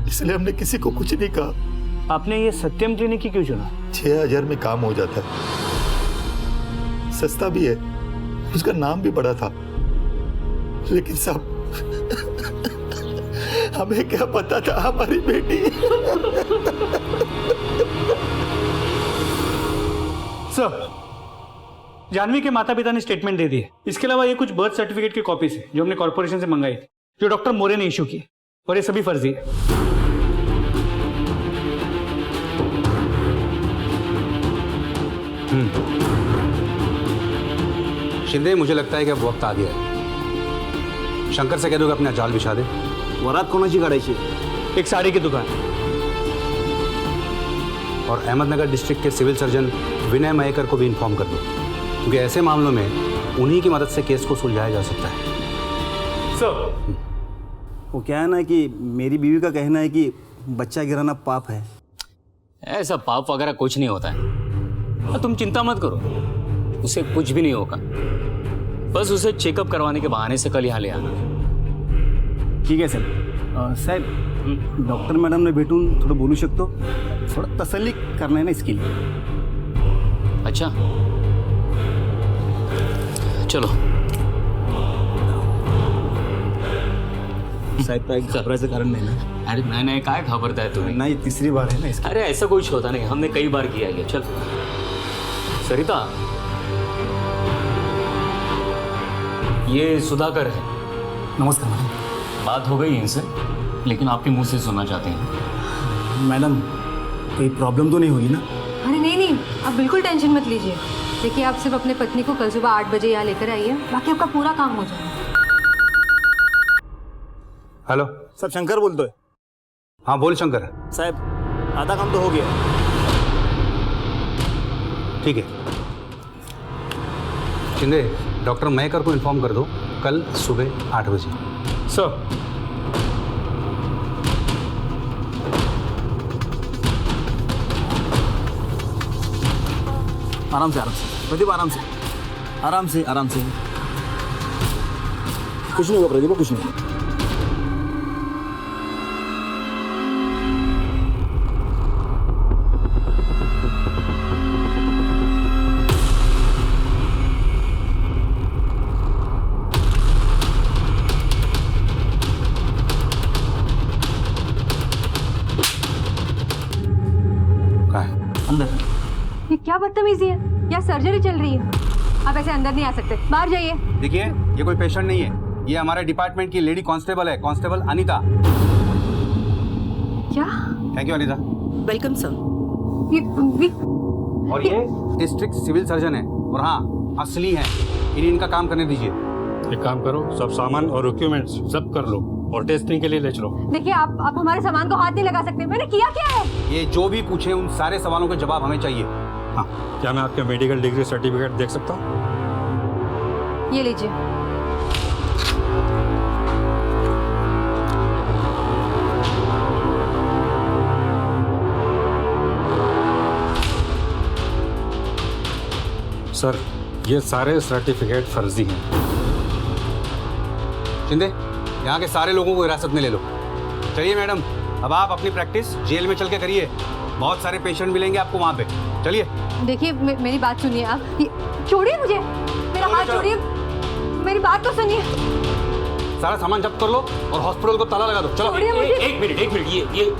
इसलिए हमने किसी को कुछ नहीं कहा। आपने ये सत्यम क्लिनिक की क्यों चुना? 6000 में काम हो जाता है, सस्ता भी है, उसका नाम भी बड़ा था। लेकिन साहब हमें क्या पता था हमारी बेटी। सर, जानवी के माता पिता ने स्टेटमेंट दे दी है। इसके अलावा ये कुछ बर्थ सर्टिफिकेट की कॉपीज है जो हमने कॉर्पोरेशन से मंगाई थी, जो डॉक्टर मोरे ने इशू की, और ये सभी फर्जी है। शिंदे, मुझे लगता है कि अब वक्त आ गया है। शंकर से कह दो कि अपना जाल बिछा दे। वरात कोणाची काढायची? एक साड़ी की दुकान। और अहमदनगर डिस्ट्रिक्ट के सिविल सर्जन विनय मयेकर को भी इन्फॉर्म कर दो, क्योंकि ऐसे मामलों में उन्हीं की मदद से केस को सुलझाया जा सकता है। सर, वो क्या है ना कि मेरी बीवी का कहना है कि बच्चा गिराना पाप है। ऐसा पाप वगैरह कुछ नहीं होता है, तुम चिंता मत करो, उसे कुछ भी नहीं होगा। बस उसे चेकअप करवाने के बहाने से कल यहाँ ले आना। ठीक आहे सर। साहेब, डॉक्टर मॅडमने भेटून थोडं बोलू शकतो? थोडं तसल्ली करणार आहे ना इसके लिए। अच्छा, चलो। साहेब, काय घाबरायचं कारण नाही ना? अरे नहीं नहीं, काय घाबरताय तुम्ही? नाही, तीसरी बार है ना इसकी। अरे ऐसा कुछ होता नहीं, हमने कई बार किया ये। चल सरिता, ये सुधाकर है। नमस्कार मैडम। बात हो गई इनसे, लेकिन आपके मुंह से सुनना चाहते हैं। मैडम, कोई प्रॉब्लम तो नहीं होगी ना? अरे नहीं नहीं, आप बिल्कुल टेंशन मत लीजिए। देखिए, आप सिर्फ अपने पत्नी को कल सुबह 8 बजे यहाँ लेकर आइए, बाकी आपका पूरा काम हो जाएगा। हेलो सब शंकर बोलतोय। हाँ बोल शंकर। साहेब, आधा काम तो हो गया। ठीक है शिंदे, डॉक्टर मयेकर को इन्फॉर्म कर दो कल सुबह 8 बजे। सर, आराम से प्रदीप, आराम से आराम से। कुछ नहीं होगा प्रदीप, कुछ नहीं। अंदर। ये क्या बदतमीजी है? यहाँ सर्जरी चल रही है, आप ऐसे अंदर नहीं आ सकते, बाहर जाइए। देखिए, ये कोई पेशेंट नहीं है, ये हमारे डिपार्टमेंट की लेडी कांस्टेबल है, कांस्टेबल अनीता। क्या? Thank you Anita. Welcome sir. और ये डिस्ट्रिक्ट सिविल सर्जन है, और हाँ असली है, इनका काम करने दीजिए। एक काम करो, सब सामान और डॉक्यूमेंट्स सब कर लो और टेस्टिंग के लिए ले चलो। देखिए, आप हमारे सामान को हाथ नहीं लगा सकते। मैंने किया क्या है? ये जो भी पूछे उन सारे सवालों के जवाब हमें चाहिए। हाँ, क्या मैं आपके मेडिकल डिग्री सर्टिफिकेट देख सकता हूँ? ये लीजिए। सर, ये सारे सर्टिफिकेट फर्जी हैं। शिंदे, यहाँ के सारे लोगों को हिरासत में ले लो। चलिए मैडम, अब आप अपनी प्रैक्टिस जेल में चल के करिए, बहुत सारे पेशेंट मिलेंगे आपको वहाँ पे। चलिए। देखिए, मेरी बात सुनिए आप। छोड़िए मुझे, मेरा हाथ छोड़िए, मेरी बात तो सुनिए। सारा सामान जब्त कर लो और हॉस्पिटल को ताला लगा दो। चलो। एक मिनट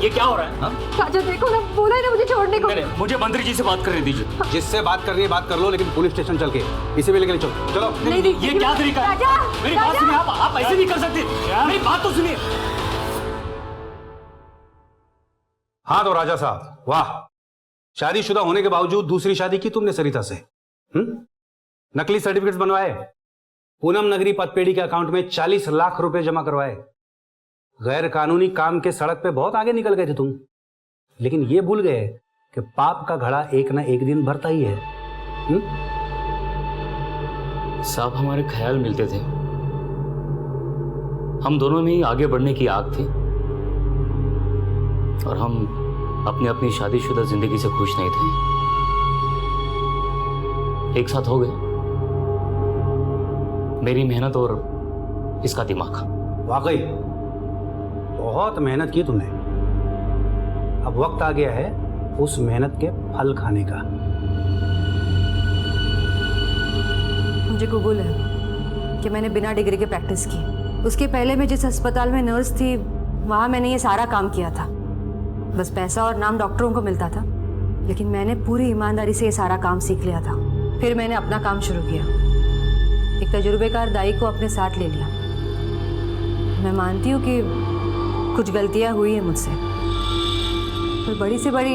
ये क्या हो रहा है? हाँ? राजा देखो ना, बोला है ना मुझे छोड़ने को। नहीं, मुझे मंत्री जी से बात करने दीजिए। जिससे बात करनी है बात कर लो, लेकिन पुलिस स्टेशन चल के इसे भी लेकर चलो। चलो। ये क्या तरीका है? मेरी बात सुनिए, आप ऐसे नहीं कर सकते। मेरी बात तो सुनिए। हाँ तो राजा साहब, वाह, शादीशुदा होने के बावजूद दूसरी शादी की तुमने सरिता से। नकली सर्टिफिकेट्स बनवाए, पूनम नगरी पतपेड़ी के अकाउंट में 40 लाख रुपए जमा करवाए, गैर कानूनी काम के सड़क पे बहुत आगे निकल गए थे तुम, लेकिन ये भूल गए कि पाप का घड़ा एक ना एक दिन भरता ही है। साहब, हमारे ख्याल मिलते थे, हम दोनों में ही आगे बढ़ने की आग थी और हम अपनी अपनी शादीशुदा जिंदगी से खुश नहीं थे। एक साथ हो गए, मेरी मेहनत और इसका दिमाग। वाकई बहुत मेहनत की तुमने, अब वक्त आ गया है उस मेहनत के फल खाने का। मुझे कबूल है कि मैंने बिना डिग्री के प्रैक्टिस की। उसके पहले मैं जिस अस्पताल में नर्स थी वहां मैंने ये सारा काम किया था। बस पैसा और नाम डॉक्टरों को मिलता था, लेकिन मैंने पूरी ईमानदारी से ये सारा काम सीख लिया था। फिर मैंने अपना काम शुरू किया, एक तजुर्बेकार दाई को अपने साथ ले लिया। मैं मानती हूँ कि कुछ गलतियाँ हुई हैं मुझसे, पर बड़ी से बड़ी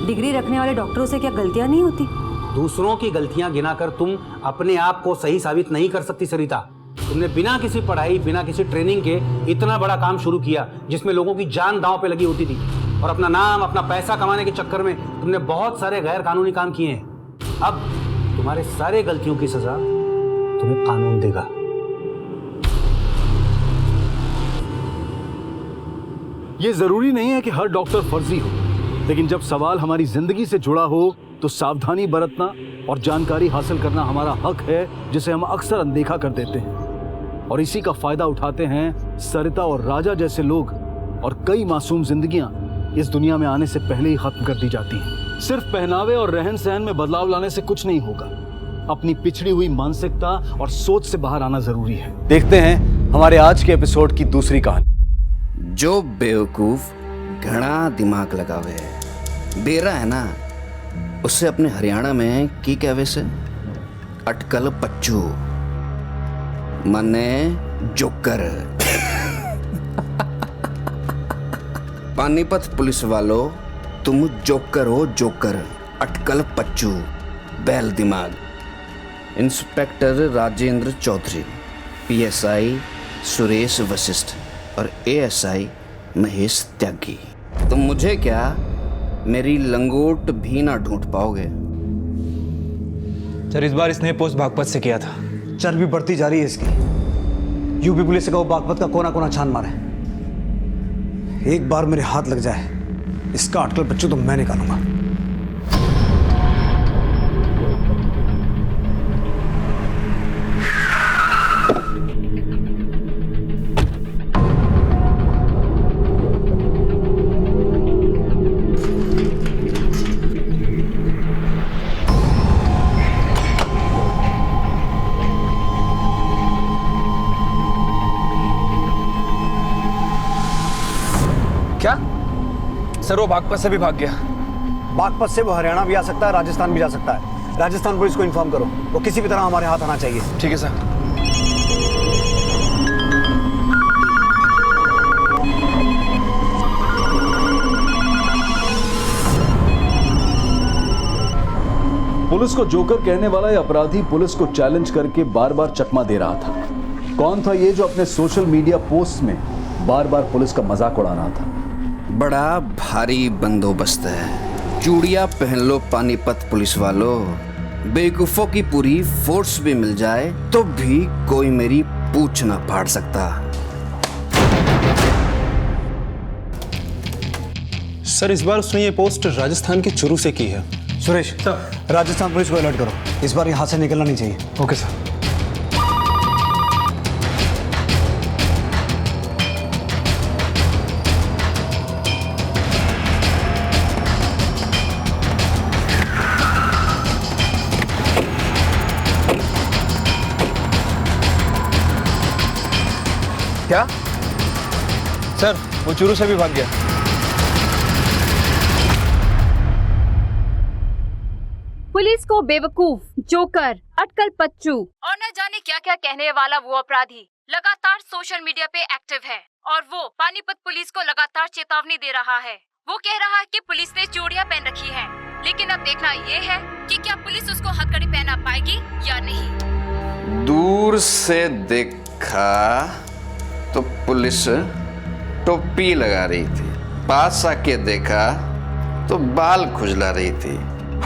डिग्री रखने वाले डॉक्टरों से क्या गलतियाँ नहीं होती? दूसरों की गलतियां गिनाकर तुम अपने आप को सही साबित नहीं कर सकती सरिता। तुमने बिना किसी पढ़ाई, बिना किसी ट्रेनिंग के इतना बड़ा काम शुरू किया जिसमें लोगों की जान दांव पे लगी होती थी, और अपना नाम, अपना पैसा कमाने के चक्कर में तुमने बहुत सारे गैर कानूनी काम किए हैं। अब तुम्हारे सारे गलतियों की सजा तुम्हें कानून देगा। ये जरूरी नहीं है कि हर डॉक्टर फर्जी हो, लेकिन जब सवाल हमारी जिंदगी से जुड़ा हो तो सावधानी बरतना और जानकारी हासिल करना हमारा हक है, जिसे हम अक्सर अनदेखा कर देते हैं। और इसी का फायदा उठाते हैं सरिता और राजा जैसे लोग, और कई मासूम जिंदगियां इस दुनिया में आने से पहले ही खत्म कर दी जाती हैं। सिर्फ पहनावे और रहन सहन में बदलाव लाने से कुछ नहीं होगा, अपनी पिछड़ी हुई मानसिकता और सोच से बाहर आना जरूरी है। देखते हैं हमारे आज के एपिसोड की दूसरी कहानी। जो बेवकूफ घना दिमाग लगावे बेरा है ना, उससे अपने हरियाणा में की कहवे से अटकल पच्चू मने जोकर। पानीपत पुलिस वालों, तुम जोकर हो, जोकर, अटकल पच्चू, बैल दिमाग। इंस्पेक्टर राजेंद्र चौधरी, पीएसआई सुरेश वशिष्ठ और एएसआई महेश त्यागी। तुम मुझे क्या, मेरी लंगोट भी ना ढूंढ पाओगे। सर, इस बार इसने पोस्ट बागपत से किया था। चर्बी बढ़ती जा रही है इसकी। यूपी पुलिस से कहो बागपत का कोना कोना छान मारे। एक बार मेरे हाथ लग जाए, इसका अटकल बच्चों तो मैं निकालूंगा। क्या सर, वो बागपत से भी भाग गया? बागपत से वो हरियाणा भी आ सकता है, राजस्थान भी जा सकता है। राजस्थान पुलिस को इन्फॉर्म करो, वो किसी भी तरह हमारे हाथ आना चाहिए। ठीक है सर। पुलिस को जोकर कहने वाला ये अपराधी पुलिस को चैलेंज करके बार बार चकमा दे रहा था। कौन था ये जो अपने सोशल मीडिया पोस्ट में बार बार पुलिस का मजाक उड़ा रहा था? बड़ा भारी बंदोबस्त है, चूड़ियां पहन लो पानीपत पुलिस वालों। बेवकूफों की पूरी फोर्स भी मिल जाए तो भी कोई मेरी पूछ ना फाड़ सकता। सर, इस बार उसने ये पोस्ट राजस्थान के चुरू से की है। सुरेश, राजस्थान पुलिस को अलर्ट करो, इस बार यहाँ से निकलना नहीं चाहिए। Okay sir. क्या सर वो चूरू से भी भाग गया। पुलिस को बेवकूफ, जोकर, अटकल पच्चू और न जाने क्या क्या कहने वाला वो अपराधी लगातार सोशल मीडिया पे एक्टिव है और वो पानीपत पुलिस को लगातार चेतावनी दे रहा है। वो कह रहा है कि पुलिस ने चूड़ियां पहन रखी हैं, लेकिन अब देखना ये है कि क्या पुलिस उसको हथकड़ी पहना पाएगी या नहीं। दूर से देखा तो पुलिस टोपी लगा रही थी, पास आके देखा तो बाल खुजला रही थी।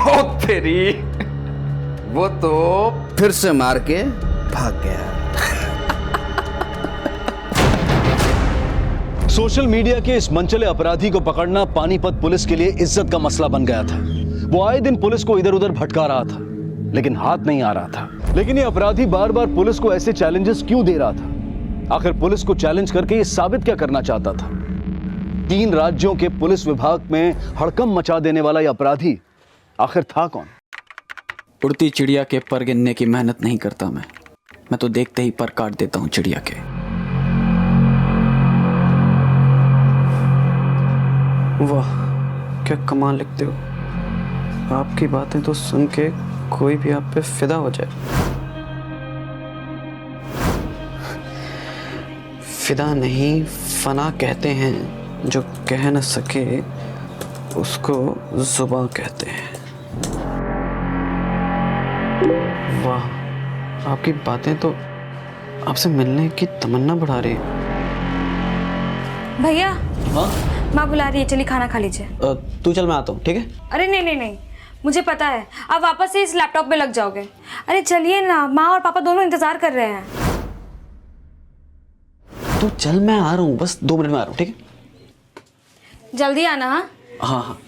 ओ तेरी, वो तो फिर से मार के भाग गया। सोशल मीडिया के इस मनचले अपराधी को पकड़ना पानीपत पुलिस के लिए इज्जत का मसला बन गया था। वो आए दिन पुलिस को इधर उधर भटका रहा था, लेकिन हाथ नहीं आ रहा था। लेकिन ये अपराधी बार बार पुलिस को ऐसे चैलेंजेस क्यों दे रहा था? आखिर पुलिस को चैलेंज करके ये साबित क्या करना चाहता था? 3 राज्यों के पुलिस विभाग में हड़कंप मचा देने वाला ये अपराधी आखिर था कौन? उड़ती चिड़िया के पर गिनने की मेहनत नहीं करता मैं तो देखते ही पर काट देता हूँ चिड़िया के। वाह, क्या कमाल लिखते हो। आपकी बातें तो सुन के कोई भी आप पे फिदा हो जाए। फिदा नहीं, फना कहते हैं। जो कह न सके उसको जुबां कहते हैं। वाह, आपकी बातें तो आपसे मिलने की तमन्ना बढ़ा रही है। भैया, माँ बुला रही है, चलिए खाना खा लीजिए। तू चल, मैं आता हूँ, ठीक है? अरे नहीं नहीं नहीं, मुझे पता है आप वापस से इस लैपटॉप पे लग जाओगे। अरे चलिए ना, माँ और पापा दोनों इंतजार कर रहे हैं। तू चल, मैं आ रहा हूँ, बस 2 मिनट में आ रहा हूँ, ठीक है? जल्दी आना। हाँ हाँ।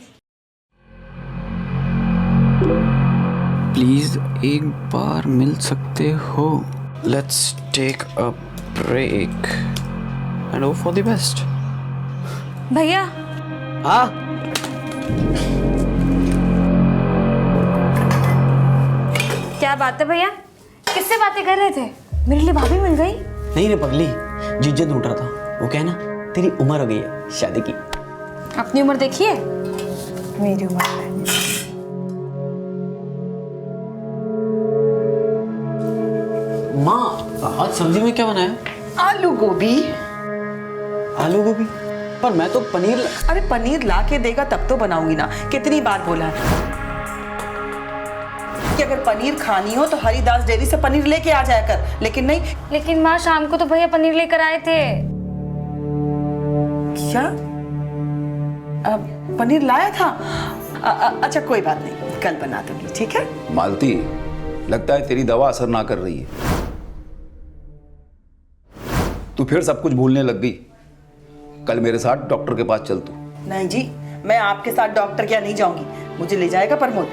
प्लीज एक बार मिल सकते हो? Let's take a break and hope for the best. भैया। हाँ। क्या बात है भैया, किससे बातें कर रहे थे? मेरे लिए भाभी मिल गई? नहीं रे पगली, जीजे ढूंढ रहा था। वो कहना तेरी उम्र हो गई है शादी की। अपनी उम्र देखिए, मेरी उम्र है। माँ, आज सब्जी में क्या बनाया? आलू गोभी। आलू गोभी? पर मैं तो पनीर। अरे पनीर ला के देगा तब तो बनाऊंगी ना। कितनी बार बोला है कि अगर पनीर खानी हो तो हरिदास डेयरी से पनीर लेके आ जाया कर, लेकिन नहीं। लेकिन माँ, शाम को तो भैया पनीर लेकर आए थे। क्या? पनीर लाया था? अच्छा कोई बात नहीं, कल बना दूंगी, ठीक है? मालती, लगता है तेरी दवा असर ना कर रही है। तू फिर सब कुछ भूलने लग गई। कल मेरे साथ डॉक्टर के पास चल तू। नहीं जी, मैं आपके साथ डॉक्टर क्या नहीं जाऊंगी, मुझे ले जाएगा प्रमोद।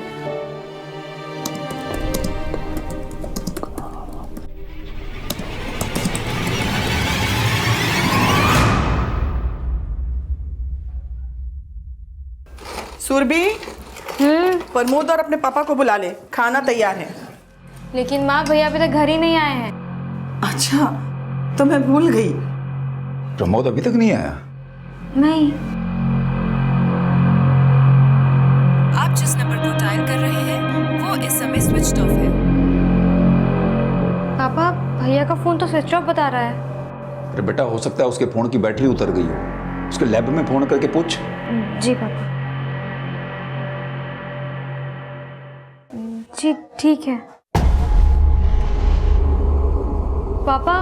सुरभि, प्रमोद और अपने पापा को बुला ले, खाना तैयार है। लेकिन माँ, भैया अभी तक घर ही नहीं आए हैं। अच्छा, तो मैं भूल गई। प्रमोद अभी तक नहीं आया? नहीं। आप जिस नंबर को डायल कर रहे हैं वो इस समय स्विच्ड ऑफ है। पापा, भैया का फोन तो स्विच ऑफ बता रहा है। अरे बेटा, हो सकता है उसके फोन की बैटरी उतर गई हो। उसके लैब में फोन करके पूछ। जी पापा। जी ठीक है। पापा,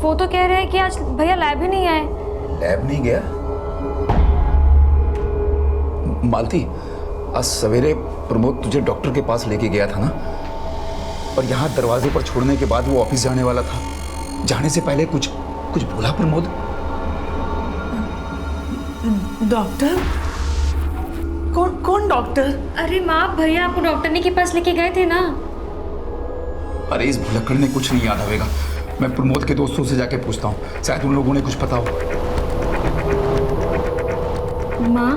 वो तो कह रहे हैं कि आज भैया लैब ही नहीं आए। लैब नहीं गया? मालती, आज सवेरे प्रमोद तुझे डॉक्टर के पास लेके गया था ना, और यहाँ दरवाजे पर छोड़ने के बाद वो ऑफिस जाने वाला था। जाने से पहले कुछ बोला प्रमोद? डॉक्टर? कौन डॉक्टर? अरे माँ, भैया आपको डॉक्टर के पास लेके गए थे ना। अरे इस भुलक्कड़ ने कुछ नहीं याद आवेगा। मैं प्रमोद के दोस्तों से जाके पूछता हूँ, शायद उन लोगों ने कुछ पता हो। माँ,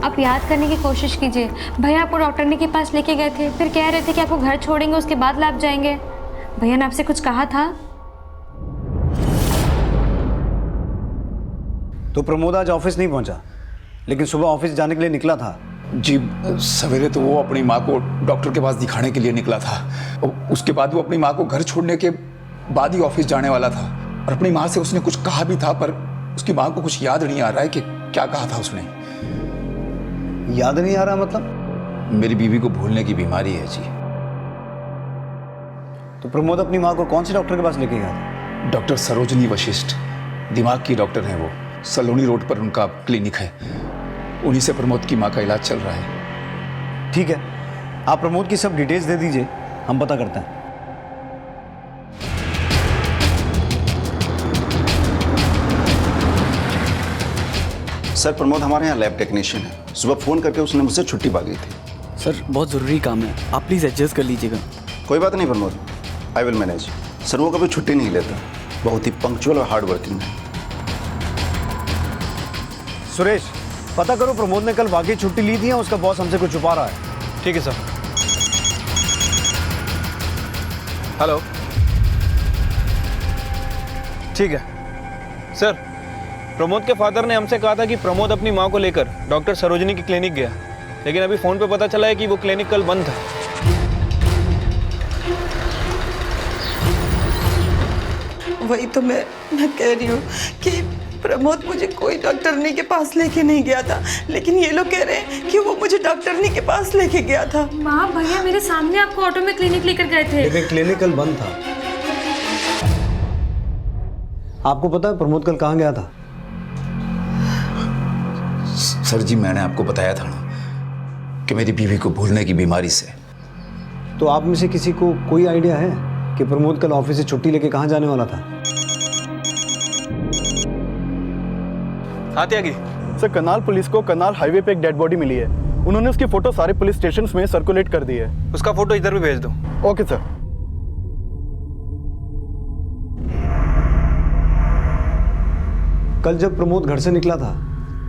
आप याद करने की कोशिश कीजिए। भैया आपको डॉक्टर के पास लेके गए थे, फिर कह रहे थे कि आपको घर छोड़ेंगे, उसके बाद लैब जाएंगे। भैया ने आपसे कुछ कहा था? तो प्रमोद आज ऑफिस नहीं पहुंचा, लेकिन सुबह ऑफिस जाने के लिए निकला था। जी सवेरे तो वो अपनी माँ को डॉक्टर के पास दिखाने के लिए निकला था। उसके बाद वो अपनी माँ को घर छोड़ने के बाद ही ऑफिस जाने वाला था। और अपनी माँ से उसने कुछ कहा भी था, पर उसकी माँ को कुछ याद नहीं आ रहा है कि क्या कहा था उसने। याद नहीं आ रहा मतलब? मेरी बीवी को भूलने की बीमारी है जी। तो प्रमोद अपनी माँ को कौन से डॉक्टर के पास लेके गया था? डॉक्टर सरोजनी वशिष्ठ, दिमाग की डॉक्टर हैं वो। सलोनी रोड पर उनका क्लिनिक है, उन्हीं से प्रमोद की माँ का इलाज चल रहा है। ठीक है, आप प्रमोद की सब डिटेल्स दे दीजिए, हम पता करते हैं। सर प्रमोद हमारे यहाँ लैब टेक्नीशियन है, सुबह फ़ोन करके उसने मुझसे छुट्टी मांगी थी। सर बहुत ज़रूरी काम है, आप प्लीज़ एडजस्ट कर लीजिएगा। कोई बात नहीं Pramod, I will manage. Sir वो कभी छुट्टी नहीं लेता, बहुत ही पंक्चुअल और हार्ड वर्किंग है। सुरेश, पता करो प्रमोद ने कल वाकई छुट्टी ली थी या उसका बॉस हमसे कुछ छुपा रहा है। ठीक है सर। हेलो, ठीक है सर। प्रमोद के फादर ने हमसे कहा था कि प्रमोद अपनी माँ को लेकर डॉक्टर सरोजनी की क्लिनिक गया, लेकिन अभी फ़ोन पे पता चला है कि वो क्लिनिक कल बंद था। वही तो मैं कह रही हूँ कि प्रमोद मुझे कोई डॉक्टरनी के पास लेके नहीं गया था, लेकिन ये लोग कह रहे हैं कि वो मुझे डॉक्टरनी के पास लेके गया था। माँ भैया मेरे सामने आपको ऑटो में क्लिनिक लेकर गए थे। लेकिन क्लिनिक कल बंद था। आपको पता है प्रमोद कल कहाँ गया था? सर जी मैंने आपको बताया था ना कि मेरी बीवी को भूलने की बीमारी से। तो आप में से किसी को कोई आइडिया है कि प्रमोद कल ऑफिस से छुट्टी लेके कहाँ जाने वाला था? हाँ त्यागी। सर करनाल पुलिस को करनाल हाईवे पे एक डेड बॉडी मिली है, उन्होंने उसकी फोटो सारे पुलिस स्टेशंस में सर्कुलेट कर दी है। उसका फोटो इधर भी भेज दो। Okay sir. कल जब प्रमोद घर से निकला था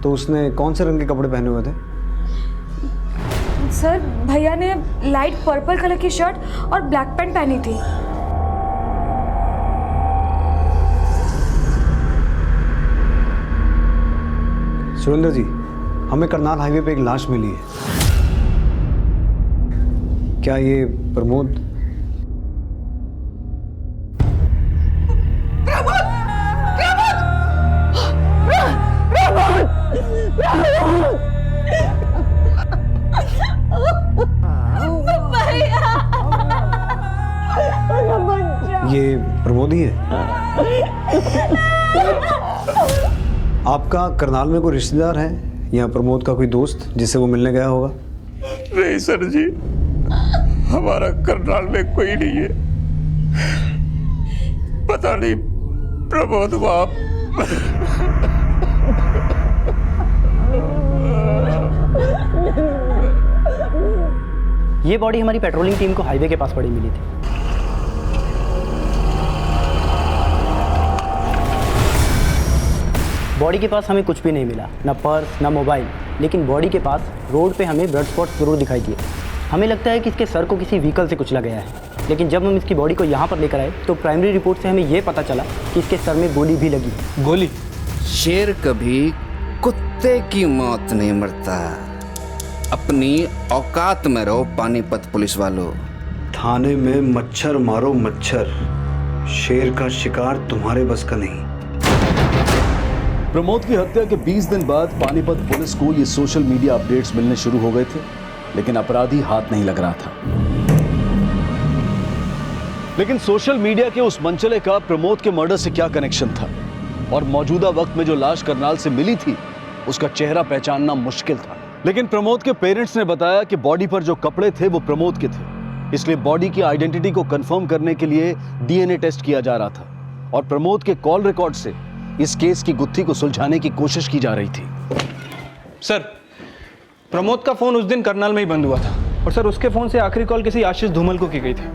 तो उसने कौन से रंग के कपड़े पहने हुए थे? सर भैया ने लाइट पर्पल कलर की शर्ट और ब्लैक पैंट पहनी थी। सुरेंद्र जी, हमें करनाल हाईवे पे एक लाश मिली है। क्या ये प्रमोद? ये प्रमोद ही है? आपका करनाल में कोई रिश्तेदार है या प्रमोद का कोई दोस्त जिससे वो मिलने गया होगा? नहीं सर जी, हमारा करनाल में कोई नहीं है। पता नहीं प्रमोद बाप। ये बॉडी हमारी पेट्रोलिंग टीम को हाईवे के पास पड़ी मिली थी। बॉडी के पास हमें कुछ भी नहीं मिला, ना पर्स ना मोबाइल, लेकिन बॉडी के पास रोड पे हमें ब्लड स्पॉट जरूर दिखाई दिए। हमें लगता है कि इसके सर को किसी व्हीकल से कुचला गया है, लेकिन जब हम इसकी बॉडी को यहाँ पर लेकर आए तो प्राइमरी रिपोर्ट से हमें ये पता चला कि इसके सर में गोली भी लगी। गोली? शेर कभी कुत्ते की मौत नहीं मरता। अपनी औकात में रहो पानीपत पुलिस वालों। थाने में मच्छर मारो मच्छर, शेर का शिकार तुम्हारे बस का नहीं। प्रमोद की हत्या के 20 दिन बाद पानीपत पुलिस को ये सोशल मीडिया अपडेट्स मिलने शुरू हो गए थे, लेकिन अपराधी हाथ नहीं लग रहा था। लेकिन सोशल मीडिया के उस मंचले का प्रमोद के मर्डर से क्या कनेक्शन था, और मौजूदा वक्त में जो लाश करनाल से मिली थी उसका चेहरा पहचानना मुश्किल था। लेकिन प्रमोद के पेरेंट्स ने बताया कि बॉडी पर जो कपड़े थे वो प्रमोद के थे, इसलिए बॉडी की आइडेंटिटी को कंफर्म करने के लिए डीएनए टेस्ट किया जा रहा था और प्रमोद के कॉल रिकॉर्ड से इस केस की गुत्थी को सुलझाने की कोशिश की जा रही थी। सर, प्रमोद का फोन उस दिन करनाल में ही बंद हुआ था और सर उसके फोन से आखिरी कॉल किसी आशीष धूमल को की गई थी।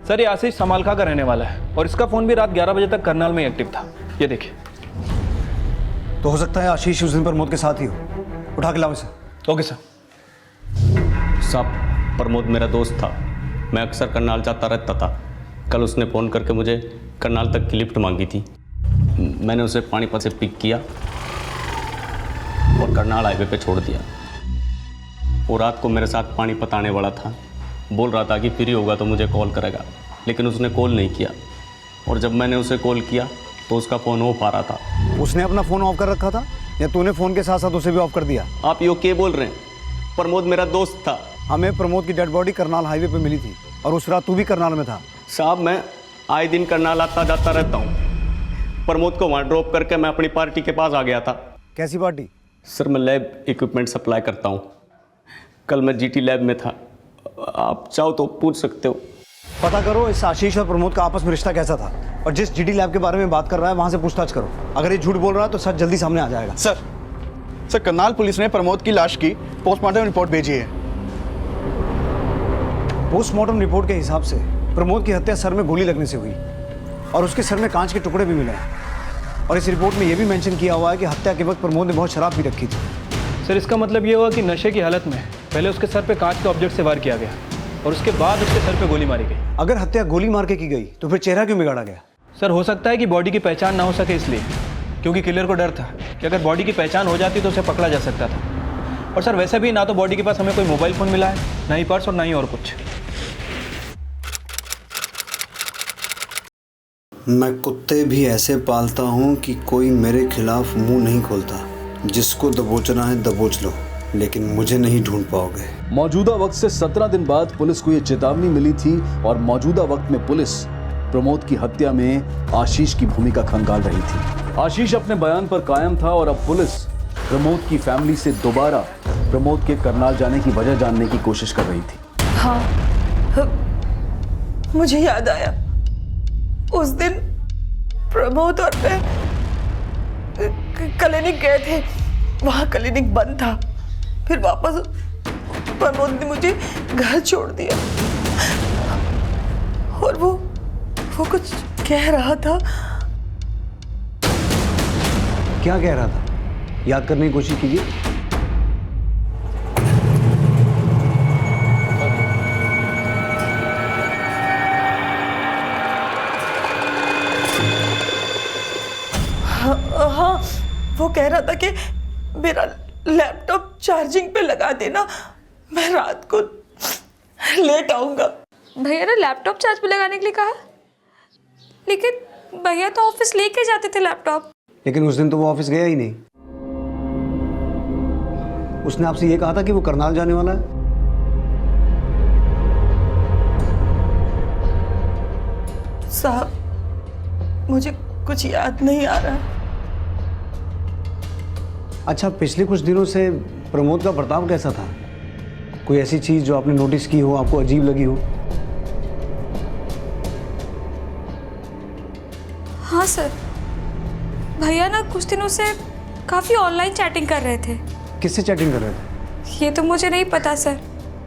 सर ये आशीष समालखा का रहने वाला है और इसका फोन भी रात 11 बजे तक करनाल में एक्टिव था। ये देखिए। तो हो सकता है आशीष उस दिन प्रमोद के साथ ही हो। उठा के लाओ इसे। Okay sir. साहब, प्रमोद मेरा दोस्त था, मैं अक्सर करनाल जाता रहता था। कल उसने फ़ोन करके मुझे करनाल तक की लिफ्ट मांगी थी। मैंने उसे पानीपत से पिक किया और करनाल हाईवे पे छोड़ दिया। वो रात को मेरे साथ पानीपत आने वाला था, बोल रहा था कि फ्री होगा तो मुझे कॉल करेगा, लेकिन उसने कॉल नहीं किया। और जब मैंने उसे कॉल किया तो उसका फ़ोन ऑफ आ रहा था। उसने अपना फ़ोन ऑफ कर रखा था या तूने फ़ोन के साथ साथ उसे भी ऑफ कर दिया? आप यो क्या बोल रहे हैं? प्रमोद मेरा दोस्त था। हमें प्रमोद की डेड बॉडी करनाल हाईवे पे मिली थी और उस रात तू भी करनाल में था। साहब, मैं आए दिन करनाल आता जाता रहता हूँ। प्रमोद को वहाँ ड्रॉप करके मैं अपनी पार्टी के पास आ गया था। कैसी पार्टी? सर, मैं लैब इक्विपमेंट सप्लाई करता हूँ। कल मैं जीटी लैब में था, आप चाहो तो पूछ सकते हो। पता करो इस आशीष और प्रमोद का आपस में रिश्ता कैसा था, और जिस जीटी लैब के बारे में बात कर रहा है वहाँ से पूछताछ करो। अगर ये झूठ बोल रहा है तो सच जल्दी सामने आ जाएगा। सर, करनाल पुलिस ने प्रमोद की लाश की पोस्टमार्टम रिपोर्ट भेजी है। पोस्टमार्टम रिपोर्ट के हिसाब से प्रमोद की हत्या सर में गोली लगने से हुई और उसके सर में कांच के टुकड़े भी मिले हैं। और इस रिपोर्ट में यह भी मेंशन किया हुआ है कि हत्या के वक्त प्रमोद ने बहुत शराब पी रखी थी। सर, इसका मतलब ये हुआ कि नशे की हालत में पहले उसके सर पे कांच के ऑब्जेक्ट से वार किया गया और उसके बाद उसके सर पे गोली मारी गई। अगर हत्या गोली मार के की गई तो फिर चेहरा क्यों बिगाड़ा गया? सर, हो सकता है कि बॉडी की पहचान ना हो सके इसलिए, क्योंकि किलर को डर था कि अगर बॉडी की पहचान हो जाती तो उसे पकड़ा जा सकता था। और सर, वैसे भी ना तो बॉडी के पास हमें कोई मोबाइल फ़ोन मिला है, ना ही पर्स और ना ही और कुछ। मैं कुत्ते भी ऐसे पालता हूँ कि कोई मेरे खिलाफ मुंह नहीं खोलता। जिसको दबोचना है दबोच लो, लेकिन मुझे नहीं ढूंढ पाओगे। मौजूदा वक्त से 17 दिन बाद पुलिस को यह चेतावनी मिली थी और मौजूदा वक्त में पुलिस प्रमोद की हत्या में आशीष की भूमिका खंगाल रही थी। आशीष अपने बयान पर कायम था और अब पुलिस प्रमोद की फैमिली से दोबारा प्रमोद के करनाल जाने की वजह जानने की कोशिश कर रही थी। हाँ, मुझे याद आया। उस दिन प्रमोद और मैं क्लिनिक गए थे। वहाँ क्लिनिक बंद था। फिर वापस प्रमोद ने मुझे घर छोड़ दिया और वो कुछ कह रहा था। क्या कह रहा था? याद करने की कोशिश कीजिए। हाँ, वो कह रहा था कि मेरा लैपटॉप चार्जिंग पे लगा देना, मैं रात को लेट आऊंगा। भैया ने लैपटॉप चार्ज पे लगाने के लिए कहा, लेकिन भैया तो ऑफिस लेके जाते थे लैपटॉप। लेकिन उस दिन तो वो ऑफिस गया ही नहीं। उसने आपसे ये कहा था कि वो करनाल जाने वाला है। साहब, मुझे कुछ याद नहीं आ रहा। अच्छा, पिछले कुछ दिनों से प्रमोद का बर्ताव कैसा था? कोई ऐसी चीज जो आपने नोटिस की हो, आपको अजीब लगी हो? हाँ सर, भैया ना कुछ दिनों से काफ़ी ऑनलाइन चैटिंग कर रहे थे। किससे चैटिंग कर रहे थे? ये तो मुझे नहीं पता सर,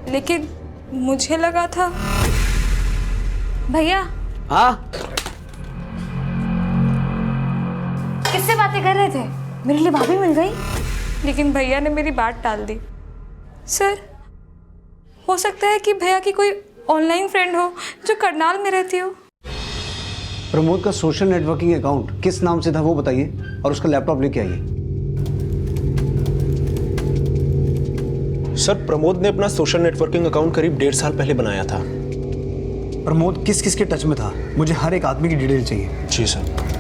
लेकिन मुझे लगा था। भैया। हाँ, किससे बातें कर रहे थे? मेरे लिए भाभी मिल गई, लेकिन भैया ने मेरी बात टाल दी। सर, हो सकता है कि भैया की कोई ऑनलाइन फ्रेंड हो जो करनाल में रहती हो। प्रमोद का सोशल नेटवर्किंग अकाउंट किस नाम से था वो बताइए और उसका लैपटॉप लेके आइए। सर, प्रमोद ने अपना सोशल नेटवर्किंग अकाउंट करीब 1.5 साल पहले बनाया था। प्रमोद किस किस के टच में था? मुझे हर एक आदमी की डिटेल चाहिए। जी सर।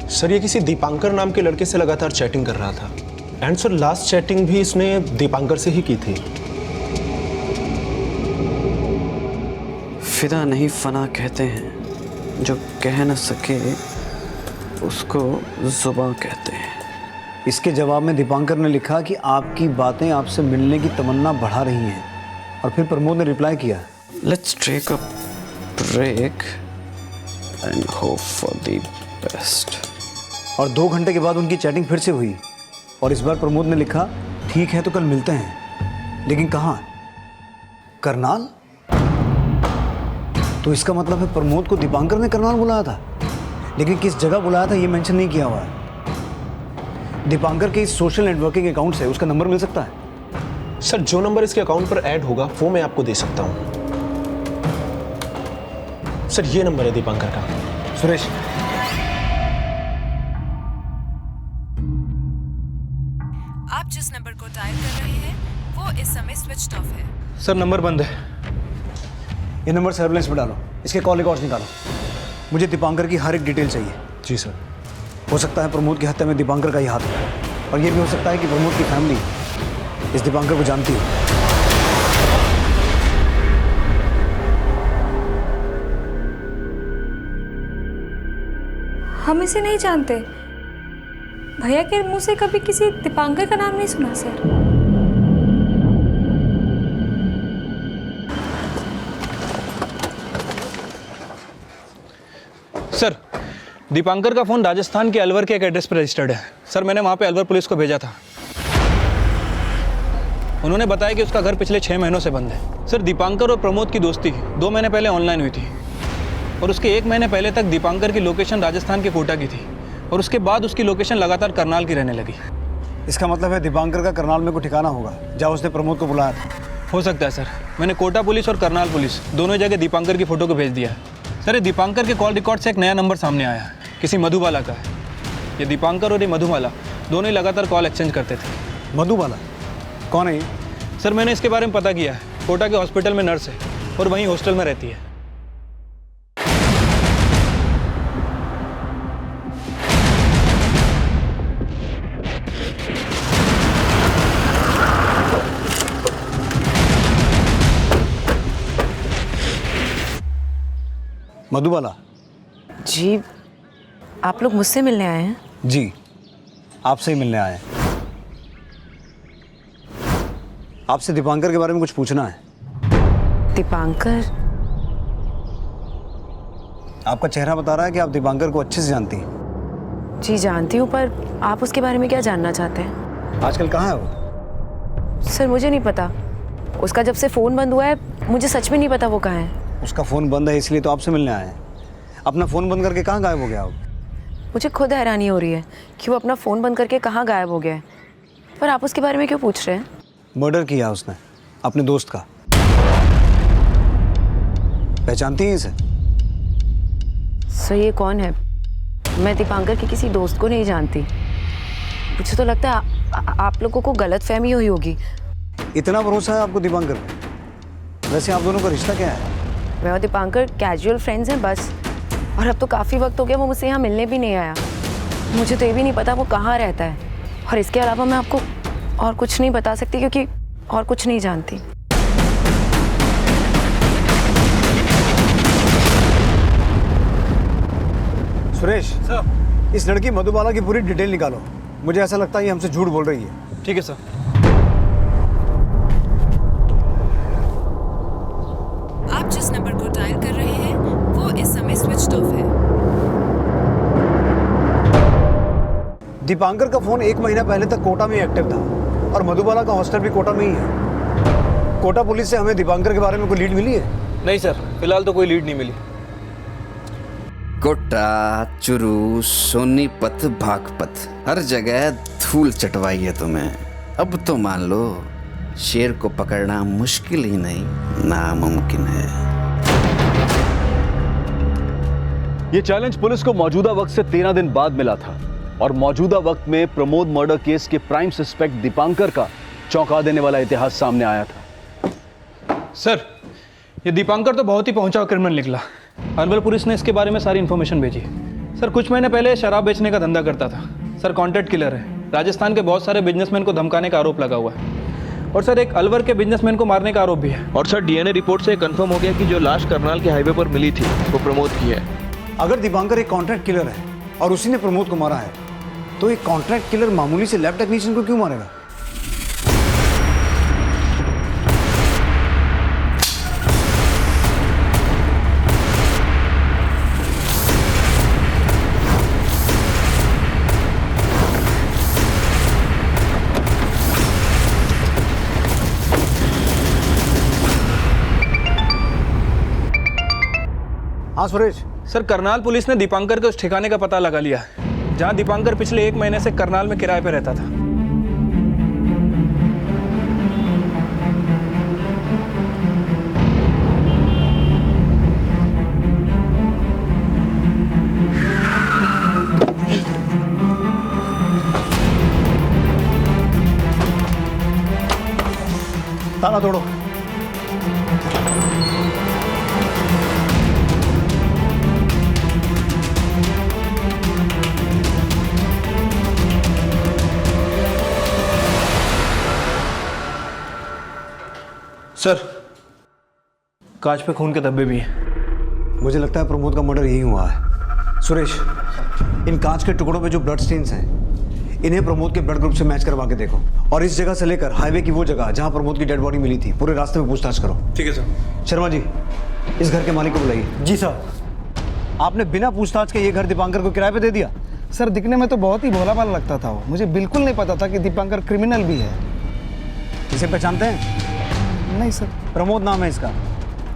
सर, ये किसी दीपांकर नाम के लड़के से लगातार चैटिंग कर रहा था। एंड सर, लास्ट चैटिंग भी इसने दीपांकर से ही की थी। फिदा नहीं फना कहते हैं, जो कह न सके उसको जुबां कहते हैं। इसके जवाब में दीपांकर ने लिखा कि आपकी बातें आपसे मिलने की तमन्ना बढ़ा रही हैं, और फिर प्रमोद ने रिप्लाई किया, let's take a break and hope for the best. और 2 घंटे के बाद उनकी चैटिंग फिर से हुई और इस बार प्रमोद ने लिखा, ठीक है तो कल मिलते हैं, लेकिन कहाँ? करनाल? तो इसका मतलब है प्रमोद को दीपांकर ने करनाल बुलाया था, लेकिन किस जगह बुलाया था ये मेंशन नहीं किया हुआ है। दीपांकर के इस सोशल नेटवर्किंग अकाउंट से उसका नंबर मिल सकता है? सर, जो नंबर इसके अकाउंट पर ऐड होगा वो मैं आपको दे सकता हूँ। सर, ये नंबर है दीपांकर का। इस समय स्विच ऑफ है। सर नंबर बंद है। ये नंबर सर्विलेंस में डालो, इसके कॉल रिकॉर्ड्स निकालो। मुझे दीपांकर की हर एक डिटेल चाहिए। जी सर। हो सकता है प्रमोद की हत्या में दीपांकर का ही हाथ हो, और ये भी हो सकता है कि प्रमोद की फैमिली इस दीपांकर को जानती हो। हम इसे नहीं जानते। भैया के मुंह से कभी किसी दीपांकर का नाम नहीं सुना सर। सर दीपांकर का फ़ोन राजस्थान के अलवर के एक एड्रेस पर रजिस्टर्ड है। सर मैंने वहाँ पे अलवर पुलिस को भेजा था। उन्होंने बताया कि उसका घर पिछले 6 महीनों से बंद है। सर दीपांकर और प्रमोद की दोस्ती 2 महीने पहले ऑनलाइन हुई थी, और उसके 1 महीने पहले तक दीपांकर की लोकेशन राजस्थान के कोटा की थी, और उसके बाद उसकी लोकेशन लगातार करनाल की रहने लगी। इसका मतलब है दीपांकर का करनाल में कोई ठिकाना होगा जहाँ उसने प्रमोद को बुलाया था। हो सकता है सर। मैंने कोटा पुलिस और करनाल पुलिस दोनों जगह दीपांकर की फ़ोटो को भेज दिया है। सर ये दीपांकर के कॉल रिकॉर्ड से एक नया नंबर सामने आया है, किसी मधुबाला का है। ये दीपांकर और ये मधुबाला दोनों ही लगातार कॉल एक्सचेंज करते थे। मधुबाला कौन है ये? सर मैंने इसके बारे में पता किया है। कोटा के हॉस्पिटल में नर्स है और वहीं हॉस्टल में रहती है। मधुबाला जी, आप लोग मुझसे मिलने आए हैं? जी, आपसे ही मिलने आए हैं। आपसे दीपांकर के बारे में कुछ पूछना है। दीपांकर? आपका चेहरा बता रहा है कि आप दीपांकर को अच्छे से जानती हैं। जी जानती हूँ, पर आप उसके बारे में क्या जानना चाहते हैं? आजकल कहाँ है वो? सर मुझे नहीं पता। उसका जब से फ़ोन बंद हुआ है मुझे सच में नहीं पता वो कहाँ है। उसका फ़ोन बंद है इसलिए तो आपसे मिलने आए हैं। अपना फ़ोन बंद करके कहाँ गायब हो गया वो? मुझे खुद हैरानी हो रही है कि वो अपना फ़ोन बंद करके कहाँ गायब हो गया है, पर आप उसके बारे में क्यों पूछ रहे हैं? मर्डर किया उसने अपने दोस्त का। पहचानती हैं इसे? सर ये कौन है? मैं दीपांकर के किसी दोस्त को नहीं जानती। मुझे तो लगता है आप लोगों को गलतफहमी हुई होगी। इतना भरोसा है आपको दीपांकर पे? वैसे आप दोनों का रिश्ता क्या है? मैं और दीपांकर कैजुअल फ्रेंड्स हैं बस, और अब तो काफ़ी वक्त हो गया वो मुझसे यहाँ मिलने भी नहीं आया। मुझे तो ये भी नहीं पता वो कहाँ रहता है, और इसके अलावा मैं आपको और कुछ नहीं बता सकती क्योंकि और कुछ नहीं जानती। सुरेश सर, इस लड़की मधुबाला की पूरी डिटेल निकालो। मुझे ऐसा लगता है ये हमसे झूठ बोल रही है। ठीक है सर। आप जिस नंबर को डायल कर रहे हैं वो इस समय स्विच ऑफ है। दीपांकर का फोन 1 महीना पहले तक कोटा में एक्टिव था, और मधुबाला का हॉस्टल भी कोटा में ही है। कोटा पुलिस से हमें दीपांकर के बारे में कोई लीड मिली है? नहीं सर, फिलहाल तो कोई लीड नहीं मिली। कोटा, चुरू, सोनीपत, बागपत, हर जगह धूल चटवाई है तुम्हें। अब तो मान लो शेर को पकड़ना मुश्किल ही नहीं नामुमकिन है। ये चैलेंज पुलिस को मौजूदा वक्त से 13 दिन बाद मिला था, और मौजूदा वक्त में प्रमोद मर्डर केस के प्राइम सस्पेक्ट दीपांकर का चौंका देने वाला इतिहास सामने आया था। सर ये दीपांकर तो बहुत ही पहुंचा हुआ क्रिमिनल निकला। अलवर पुलिस ने इसके बारे में सारी इन्फॉर्मेशन भेजी। सर कुछ महीने पहले शराब बेचने का धंधा करता था। सर कॉन्ट्रैक्ट किलर है। राजस्थान के बहुत सारे बिजनेसमैन को धमकाने का आरोप लगा हुआ है, और सर एक अलवर के बिजनेसमैन को मारने का आरोप भी है। और सर डीएनए रिपोर्ट से कंफर्म हो गया कि जो लाश करनाल के हाईवे पर मिली थी वो प्रमोद की है। अगर दीपांकर एक कॉन्ट्रैक्ट किलर है और उसी ने प्रमोद को मारा है, तो एक कॉन्ट्रैक्ट किलर मामूली से लैब टेक्नीशियन को क्यों मारेगा? हाँ सुरेश। सर करनाल पुलिस ने दीपांकर के उस ठिकाने का पता लगा लिया जहां दीपांकर पिछले 1 महीने से करनाल में किराए पर रहता था। ताला तोड़ो। सर, कांच पे खून के धब्बे भी हैं। मुझे लगता है प्रमोद का मर्डर यही हुआ है। सुरेश, इन कांच के टुकड़ों पे जो ब्लड स्टेन्स हैं, इन्हें प्रमोद के ब्लड ग्रुप से मैच करवा के देखो, और इस जगह से लेकर हाईवे की वो जगह जहां प्रमोद की डेड बॉडी मिली थी, पूरे रास्ते में पूछताछ करो। ठीक है सर। शर्मा जी, इस घर के मालिक को बुलाइए। जी साहब। आपने बिना पूछताछ के ये घर दीपांकर को किराए पे दे दिया? सर, दिखने में तो बहुत ही भोला भाला लगता था वो। मुझे बिल्कुल नहीं पता था कि दीपांकर क्रिमिनल भी है। इसे पहचानते हैं? नहीं सर। प्रमोद नाम है इसका।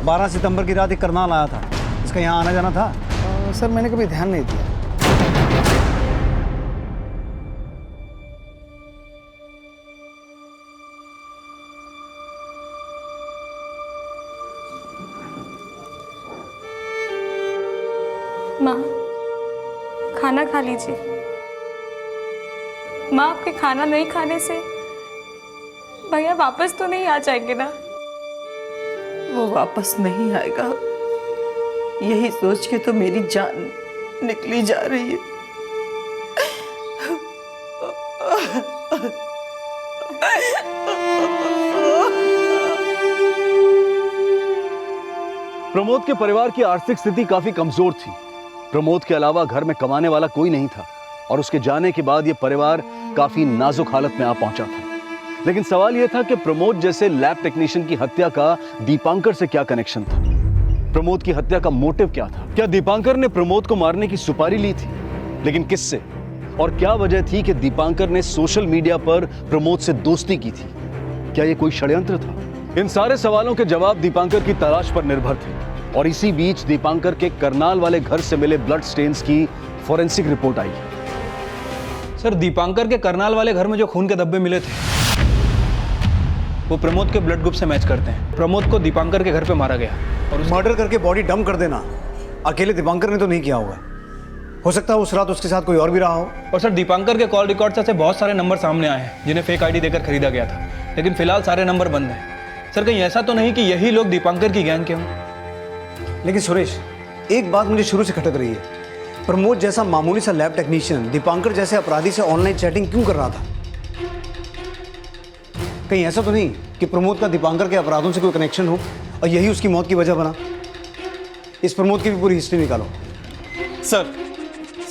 12 सितंबर की रात एक करनाल आया था। इसका यहाँ आना जाना था? सर, मैंने कभी ध्यान नहीं दिया। माँ, खाना खा लीजिए। माँ, आपके खाना नहीं खाने से भैया वापस तो नहीं आ जाएंगे ना? वो वापस नहीं आएगा, यही सोच के तो मेरी जान निकली जा रही है। प्रमोद के परिवार की आर्थिक स्थिति काफी कमजोर थी। प्रमोद के अलावा घर में कमाने वाला कोई नहीं था, और उसके जाने के बाद यह परिवार काफी नाजुक हालत में आ पहुंचा था। लेकिन सवाल यह था कि प्रमोद जैसे लैब टेक्नीशियन की हत्या का दीपांकर से क्या कनेक्शन था? प्रमोद की हत्या का मोटिव क्या था? क्या दीपांकर ने प्रमोद को मारने की सुपारी ली थी? लेकिन किससे? और क्या वजह थी कि दीपांकर ने सोशल मीडिया पर प्रमोद से दोस्ती की थी? क्या यह कोई षड्यंत्र था? इन सारे सवालों के जवाब दीपांकर की तलाश पर निर्भर थे, और इसी बीच दीपांकर के करनाल वाले घर से मिले ब्लड स्टेन्स की फॉरेंसिक रिपोर्ट आई। सर, दीपांकर के करनाल वाले घर में जो खून के धब्बे मिले थे वो प्रमोद के ब्लड ग्रुप से मैच करते हैं। प्रमोद को दीपांकर के घर पे मारा गया और मर्डर करके बॉडी डंप कर देना अकेले दीपांकर ने तो नहीं किया होगा। हो सकता है उस रात उसके साथ कोई और भी रहा हो। और सर, दीपांकर के कॉल रिकॉर्ड से बहुत सारे नंबर सामने आए हैं जिन्हें फेक आईडी देकर खरीदा गया था, लेकिन फिलहाल सारे नंबर बंद हैं। सर, कहीं ऐसा तो नहीं कि यही लोग दीपांकर की गैंग के हों? लेकिन सुरेश, एक बात मुझे शुरू से खटक रही है। प्रमोद जैसा मामूली सा लैब टेक्नीशियन दीपांकर जैसे अपराधी से ऑनलाइन चैटिंग क्यों कर रहा था? कहीं ऐसा तो नहीं कि प्रमोद का दीपांकर के अपराधों से कोई कनेक्शन हो और यही उसकी मौत की वजह बना? इस प्रमोद की भी पूरी हिस्ट्री निकालो। सर,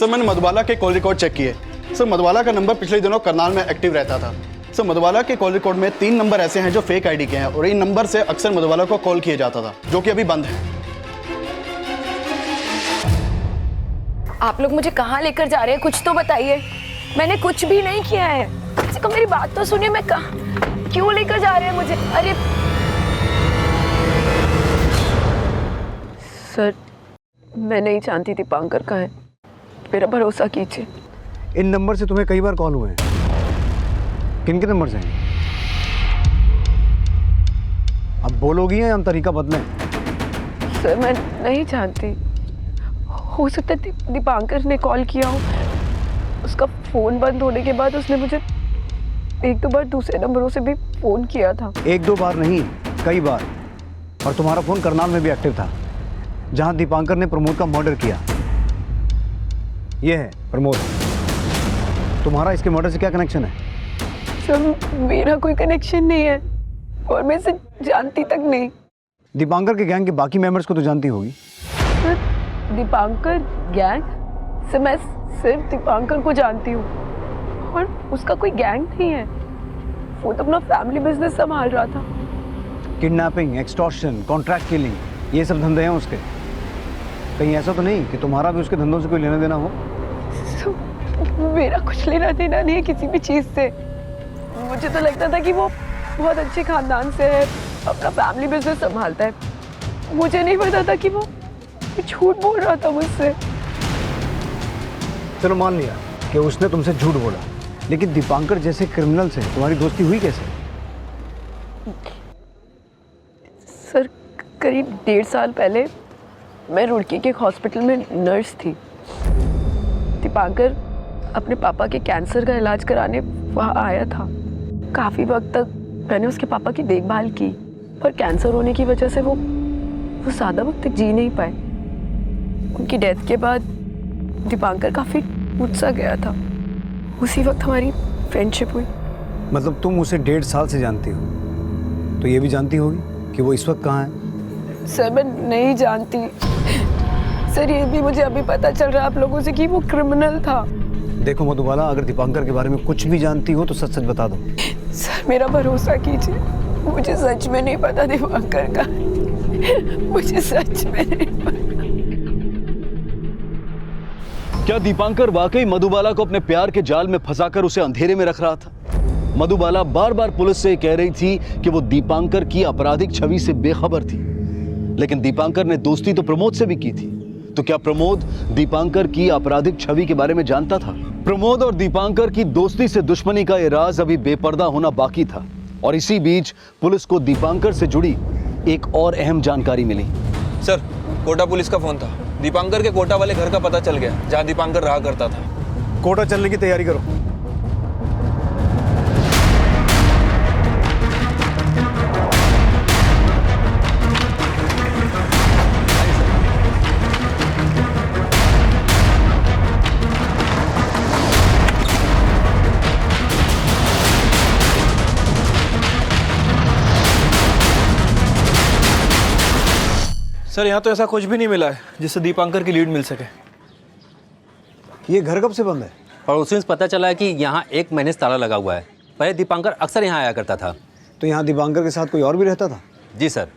मैंने मधुबाला के कॉल रिकॉर्ड चेक किए। सर, मधुबाला का नंबर पिछले दिनों करनाल में एक्टिव रहता था। सर, मधुबाला के कॉल रिकॉर्ड में 3 नंबर ऐसे हैं जो फेक आईडी के हैं, और इन नंबर से अक्सर मधुबाला को कॉल किया जाता था, जो कि अभी बंद है। आप लोग मुझे कहाँ लेकर जा रहे हैं? कुछ तो बताइए। मैंने कुछ भी नहीं किया है। किसी को मेरी बात तो सुनिए। मैं क्यों लेकर जा रहे हैं मुझे? अरे सर, मैं नहीं जानती दीपांकर का है, मेरा भरोसा कीजिए। इन नंबर से तुम्हें कई बार कॉल हुए हैं। किन के नंबर से हैं? अब बोलोगी या हम तरीका बदलें? सर, मैं नहीं जानती। हो सकता है दीपांकर ने कॉल किया हो। उसका फ़ोन बंद होने के बाद उसने मुझे 1-2 बार दूसरे नंबरों से भी फ़ोन किया था। 1-2 बार नहीं, कई बार। और तुम्हारा फ़ोन करनाल में भी एक्टिव था, जहां दीपांकर ने प्रमोद का मर्डर किया। यह है प्रमोद। तुम्हारा इसके मर्डर से क्या कनेक्शन है? सर, मेरा कोई कनेक्शन नहीं है, और मैं इसे जानती तक नहीं। दीपांकर के गैंग के बाकी मेंबर्स को तो जानती होगी। सर, दीपांकर गैंग से मैं सिर्फ दीपांकर को जानती हूँ, और उसका कोई गैंग नहीं है। वो तो अपना फैमिली बिजनेस संभाल रहा था। किडनैपिंग, एक्सटॉर्शन, कॉन्ट्रैक्ट किलिंग, ये सब धंधे हैं उसके। कहीं ऐसा तो नहीं कि तुम्हारा भी उसके धंधों से कोई लेना देना हो? मेरा कुछ लेना देना नहीं है किसी भी चीज़ से। मुझे तो लगता था कि वो बहुत अच्छे खानदान से है, अपना फैमिली बिजनेस संभालता है। मुझे नहीं पता था कि वो झूठ बोल रहा था मुझसे। चलो मान लिया कि उसने तुमसे झूठ बोला, लेकिन दीपांकर जैसे क्रिमिनल से तुम्हारी दोस्ती हुई कैसे? सर, करीब 1.5 साल पहले मैं रुड़की के एक हॉस्पिटल में नर्स थी। दीपांकर अपने पापा के कैंसर का इलाज कराने वहाँ आया था। काफ़ी वक्त तक मैंने उसके पापा की देखभाल की, पर कैंसर होने की वजह से वो ज़्यादा वक्त तक जी नहीं पाए। उनकी डेथ के बाद दीपांकर काफ़ी टूट सा गया था। उसी वक्त हमारी फ्रेंडशिप हुई। मतलब तुम उसे 1.5 साल से जानती हो, तो ये भी जानती होगी कि वो इस वक्त कहाँ है? सर मैं नहीं जानती सर, ये भी मुझे अभी पता चल रहा है आप लोगों से कि वो क्रिमिनल था। देखो मधुबाला, अगर दीपांकर के बारे में कुछ भी जानती हो तो सच सच बता दो। सर मेरा भरोसा कीजिए, मुझे सच में नहीं पता दीपांकर का, मुझे सच में नहीं पता। क्या दीपांकर वाकई मधुबाला को अपने प्यार के जाल में फंसाकर उसे अंधेरे में रख रहा था? मधुबाला बार बार पुलिस से कह रही थी कि वो दीपांकर की आपराधिक छवि से बेखबर थी, लेकिन दीपांकर ने दोस्ती तो प्रमोद से भी की थी। तो क्या प्रमोद दीपांकर की आपराधिक छवि के बारे में जानता था? प्रमोद और दीपांकर की दोस्ती से दुश्मनी का ये राज अभी बेपर्दा होना बाकी था, और इसी बीच पुलिस को दीपांकर से जुड़ी एक और अहम जानकारी मिली। सर, कोटा पुलिस का फोन था। दीपांकर के कोटा वाले घर का पता चल गया, जहां दीपांकर रहा करता था। कोटा चलने की तैयारी करो। सर, यहाँ तो ऐसा कुछ भी नहीं मिला है जिससे दीपांकर की लीड मिल सके। ये घर कब से बंद है? पड़ोसियों से पता चला है कि यहाँ 1 महीने से ताला लगा हुआ है। पहले दीपांकर अक्सर यहाँ आया करता था। तो यहाँ दीपांकर के साथ कोई और भी रहता था? जी सर,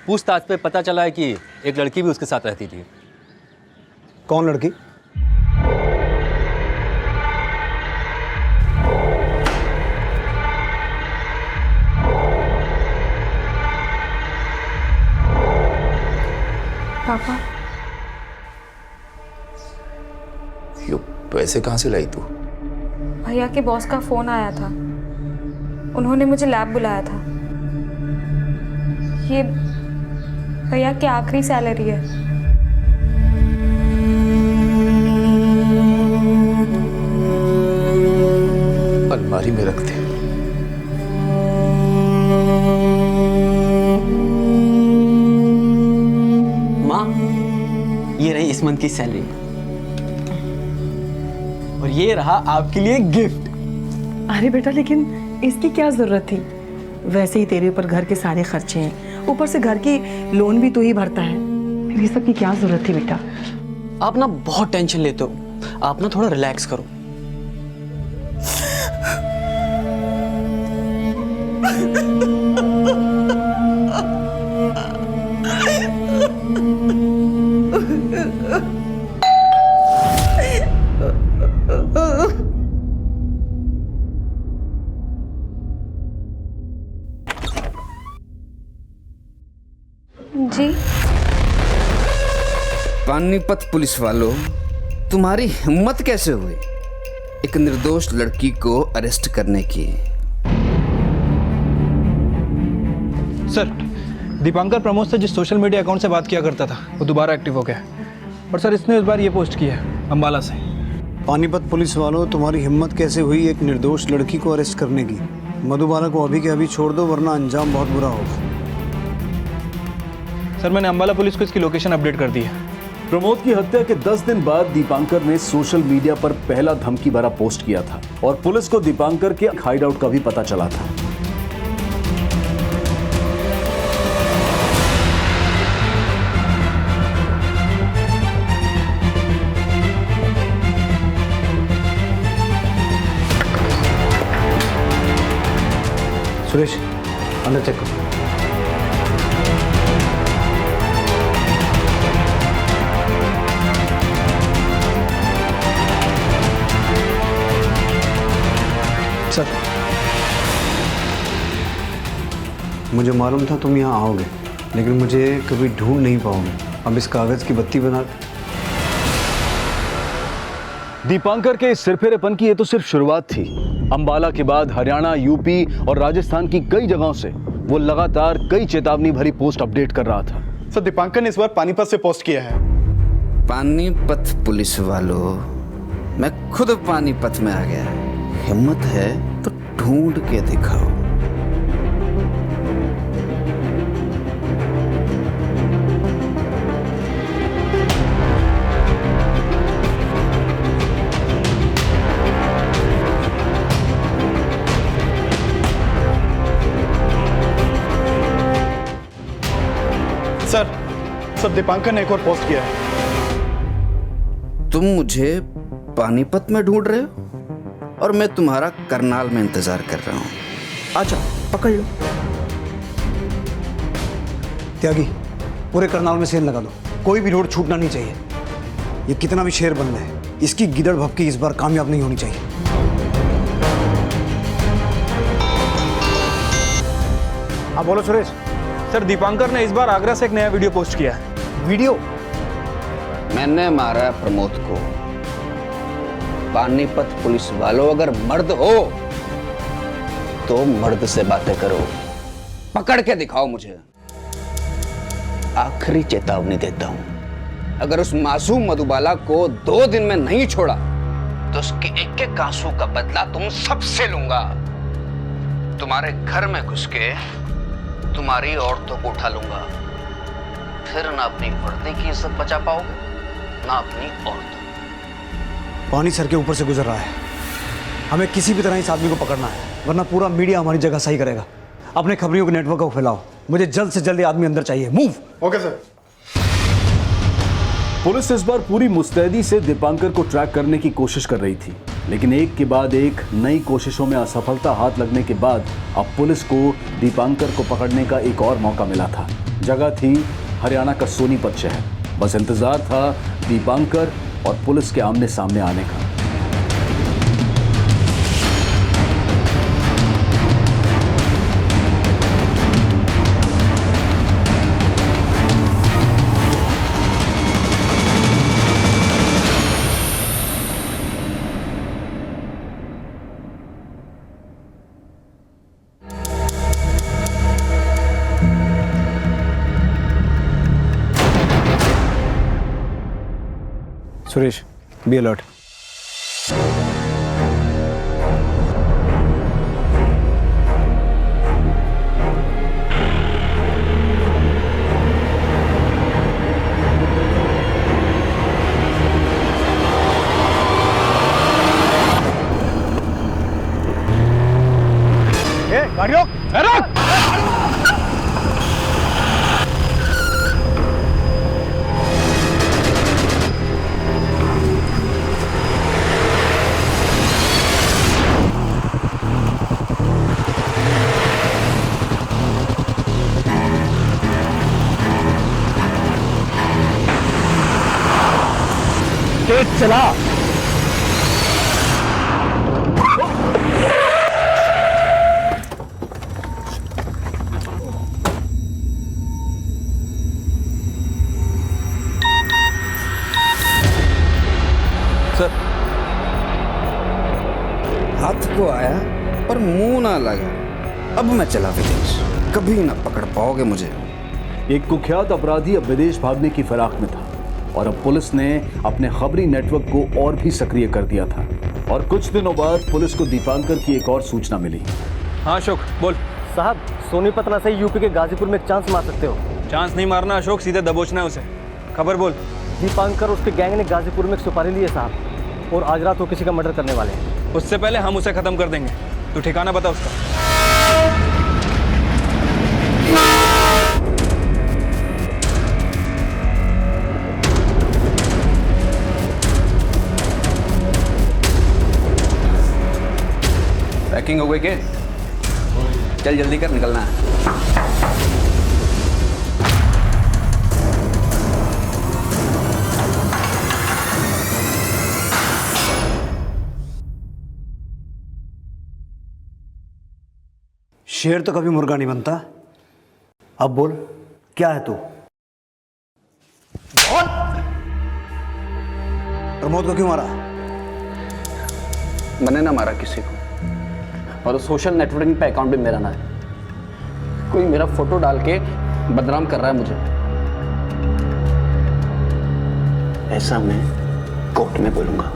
पूछताछ पे पता चला है कि एक लड़की भी उसके साथ रहती थी। कौन लड़की? पापा, ये पैसे कहाँ से लाई तू? भैया के बॉस का फोन आया था, उन्होंने मुझे लैब बुलाया था। ये भैया की आखिरी सैलरी है। अलमारी में रख दे। ये रही इस मंथ की सैलरी, और ये रहा आपके लिए गिफ्ट। अरे बेटा, लेकिन इसकी क्या जरूरत थी? वैसे ही तेरे ऊपर घर के सारे खर्चे हैं, ऊपर से घर की लोन भी तू ही भरता है, फिर ये सब की क्या जरूरत थी बेटा? आप ना बहुत टेंशन लेते हो, आप ना थोड़ा रिलैक्स करो। जी पानीपत पुलिस वालों, तुम्हारी हिम्मत कैसे हुई एक निर्दोष लड़की को अरेस्ट करने की? सर, दीपांकर प्रमोद से जिस सोशल मीडिया अकाउंट से बात किया करता था वो दोबारा एक्टिव हो गया, और सर इसने इस बार ये पोस्ट किया है अम्बाला से। पानीपत पुलिस वालों, तुम्हारी हिम्मत कैसे हुई एक निर्दोष लड़की को अरेस्ट करने की? मधुबाला को अभी के अभी छोड़ दो, वरना अंजाम बहुत बुरा होगा। सर, मैंने अम्बाला पुलिस को इसकी लोकेशन अपडेट कर दी है। प्रमोद की हत्या के 10 दिन बाद दीपांकर ने सोशल मीडिया पर पहला धमकी भरा पोस्ट किया था, और पुलिस को दीपांकर के हाइडआउट का भी पता चला था। सुरेश, अंदर चेक करो। सर, मुझे मालूम था तुम यहाँ आओगे, लेकिन मुझे कभी ढूंढ नहीं पाओगे। अब इस कागज की बत्ती बना। दीपांकर के इस सिरफिरेपन की ये तो सिर्फ शुरुआत थी। अंबाला के बाद हरियाणा, यूपी और राजस्थान की कई जगहों से वो लगातार कई चेतावनी भरी पोस्ट अपडेट कर रहा था। सर, दीपांकर ने इस बार पानीपत से पोस्ट किया है। पानीपत पुलिस वालों, मैं खुद पानीपत में आ गया। हिम्मत है तो ढूंढ के दिखाओ। सर दीपांकर ने एक और पोस्ट किया है। तुम मुझे पानीपत में ढूंढ रहे हो और मैं तुम्हारा करनाल में इंतजार कर रहा हूँ। आजा पकड़ लो। त्यागी, पूरे करनाल में सेल लगा दो, कोई भी रोड छूटना नहीं चाहिए। ये कितना भी शेर बन है, इसकी गिदड़ भपकी इस बार कामयाब नहीं होनी चाहिए। हाँ बोलो सुरेश। सर दीपांकर ने इस बार आगरा से एक नया वीडियो पोस्ट किया है। वीडियो? मैंने मारा प्रमोद को। पानीपत पुलिस वालों, अगर मर्द हो तो मर्द से बातें करो, पकड़ के दिखाओ मुझे। आखिरी चेतावनी देता हूं, अगर उस मासूम मधुबाला को 2 दिन में नहीं छोड़ा तो उसके एक एक आंसू का बदला तुम सबसे लूंगा। तुम्हारे घर में घुस के तुम्हारी औरतों को उठा लूंगा, फिर ना अपनी वर्दी की इज्जत बचा पाओगे ना अपनी औरतों। पानी सर के ऊपर से गुजर रहा है, हमें किसी भी तरह इस आदमी को पकड़ना है, वरना पूरा मीडिया हमारी जगह सही करेगा। अपने खबरियों के नेटवर्क को फैलाओ, मुझे जल्द से जल्द आदमी अंदर चाहिए। मूव। Okay sir. पुलिस इस बार पूरी मुस्तैदी से दीपांकर को ट्रैक करने की कोशिश कर रही थी, लेकिन एक के बाद एक नई कोशिशों में असफलता हाथ लगने के बाद अब पुलिस को दीपांकर को पकड़ने का एक और मौका मिला था। जगह थी हरियाणा का सोनीपत शहर। बस इंतजार था दीपांकर और पुलिस के आमने सामने आने का। Suresh, be alert. गाड़ियों रुक। तेज चला। सर, हाथ को आया पर मुंह ना लगा। अब मैं चला विदेश, कभी ना पकड़ पाओगे मुझे। एक कुख्यात अपराधी अब विदेश भागने की फिराक में था और अब पुलिस ने अपने खबरी नेटवर्क को और भी सक्रिय कर दिया था। और कुछ दिनों बाद पुलिस को दीपांकर की एक और सूचना मिली। हाँ अशोक बोल। साहब, सोनीपत ना से यूपी के गाजीपुर में एक चांस मार सकते हो। चांस नहीं मारना अशोक, सीधे दबोचना है उसे। खबर बोल। दीपांकर उसके गैंग ने गाजीपुर में एक सुपारी ली है साहब, और आज रात वो किसी का मर्डर करने वाले हैं। उससे पहले हम उसे खत्म कर देंगे। तू ठिकाना बता उसका। पैकिंग हो गई के? चल जल्दी कर, निकलना है। शेर तो कभी मुर्गा नहीं बनता। अब बोल, क्या है तू? प्रमोद को क्यों मारा? मैंने ना मारा किसी को, और सोशल नेटवर्किंग पे अकाउंट भी मेरा ना है। कोई मेरा फोटो डाल के बदनाम कर रहा है मुझे। ऐसा मैं कोर्ट में बोलूंगा।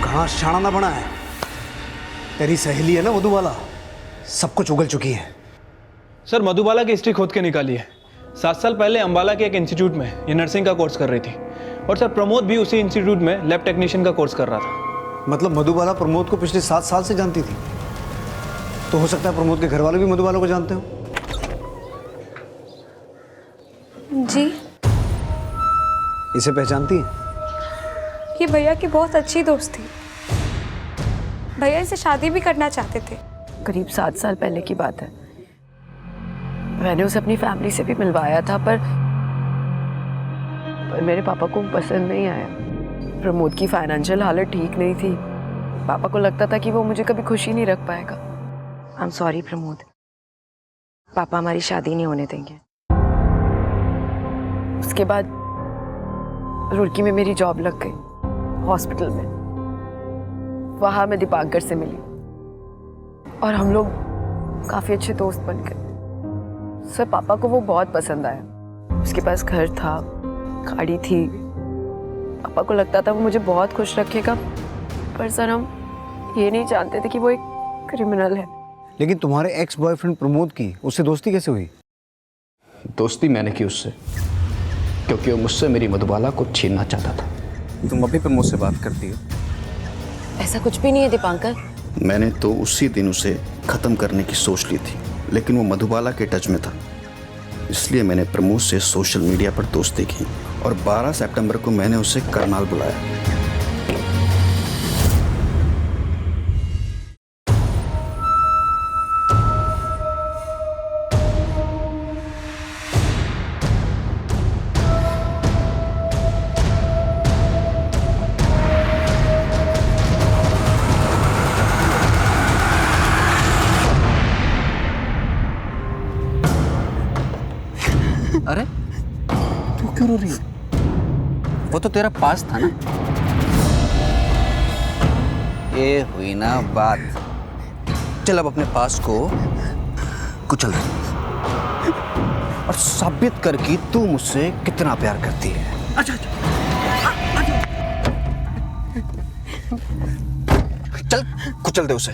घास छाना ना बना है। तेरी सहेली है ना मधुबाला, सब कुछ उगल चुकी है। सर, मधुबाला की हिस्ट्री खोद के निकाली है। 7 साल पहले अंबाला के एक इंस्टीट्यूट में ये नर्सिंग का कोर्स कर रही थी, और सर प्रमोद भी उसी इंस्टीट्यूट में लैब टेक्नीशियन का कोर्स कर रहा था। मतलब मधुबाला प्रमोद को पिछले 7 साल से जानती थी? तो हो सकता है प्रमोद के घर वाले भी मधुबाला को जानते हो। जी, इसे पहचानती है? ये भैया की बहुत अच्छी दोस्त थी। भैया इसे शादी भी करना चाहते थे। करीब 7 साल पहले की बात है। मैंने उसे अपनी फैमिली से भी मिलवाया था, पर मेरे पापा को पसंद नहीं आया। प्रमोद की फाइनेंशियल हालत ठीक नहीं थी। पापा को लगता था कि वो मुझे कभी खुशी नहीं रख पाएगा। आई एम सॉरी प्रमोद, पापा हमारी शादी नहीं होने देंगे। उसके बाद रुड़की में मेरी जॉब लग गई, हॉस्पिटल में। वहाँ मैं दीपांकर से मिली और हम लोग काफ़ी अच्छे दोस्त बन गए। सर, पापा को वो बहुत पसंद आया। उसके पास घर था, गाड़ी थी। पापा को लगता था वो मुझे बहुत खुश रखेगा, पर सर हम ये नहीं जानते थे कि वो एक क्रिमिनल है। लेकिन तुम्हारे एक्स बॉयफ्रेंड प्रमोद की उससे दोस्ती कैसे हुई? दोस्ती मैंने की उससे, क्योंकि वो मुझसे मेरी मधुबाला को छीनना चाहता था। तुम अभी प्रमोद से बात करती हो? ऐसा कुछ भी नहीं है दीपांकर। मैंने तो उसी दिन उसे खत्म करने की सोच ली थी, लेकिन वो मधुबाला के टच में था। इसलिए मैंने प्रमोद से सोशल मीडिया पर दोस्ती की और 12 सितंबर को मैंने उसे करनाल बुलाया। अरे तू क्यों रो रही है? वो तो तेरा पास था ना। ये हुई ना बात। चल अब अपने पास को कुचल दे और साबित कर कि तू मुझसे कितना प्यार करती है। अच्छा चल कुचल दे उसे।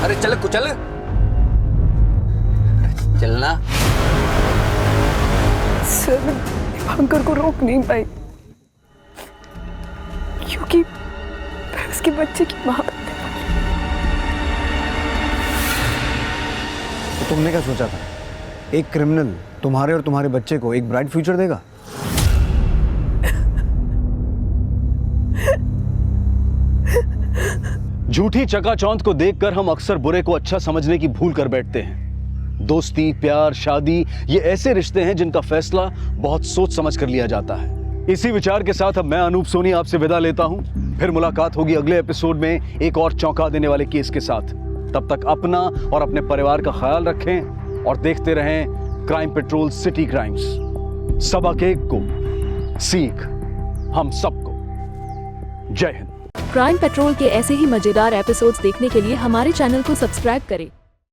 अरे चल कुचल, चलना। सर, मैं दीपांकर को रोक नहीं पाई क्योंकि मैं उसके बच्चे की माँ बनने वाली। तो तुमने क्या सोचा था? एक क्रिमिनल तुम्हारे और तुम्हारे बच्चे को एक ब्राइट फ्यूचर देगा? झूठी चकाचौंध को देखकर हम अक्सर बुरे को अच्छा समझने की भूल कर बैठते हैं। दोस्ती, प्यार, शादी ये ऐसे रिश्ते हैं जिनका फैसला बहुत सोच समझ कर लिया जाता है। इसी विचार के साथ अब मैं अनूप सोनी आपसे विदा लेता हूं। फिर मुलाकात होगी अगले एपिसोड में एक और चौंका देने वाले केस के साथ। तब तक अपना और अपने परिवार का ख्याल रखें और देखते रहें क्राइम पेट्रोल सिटी क्राइम्स। सबक एक को सीख हम सबको। जय हिंद। क्राइम पेट्रोल के ऐसे ही मजेदार एपिसोड्स देखने के लिए हमारे चैनल को सब्सक्राइब करें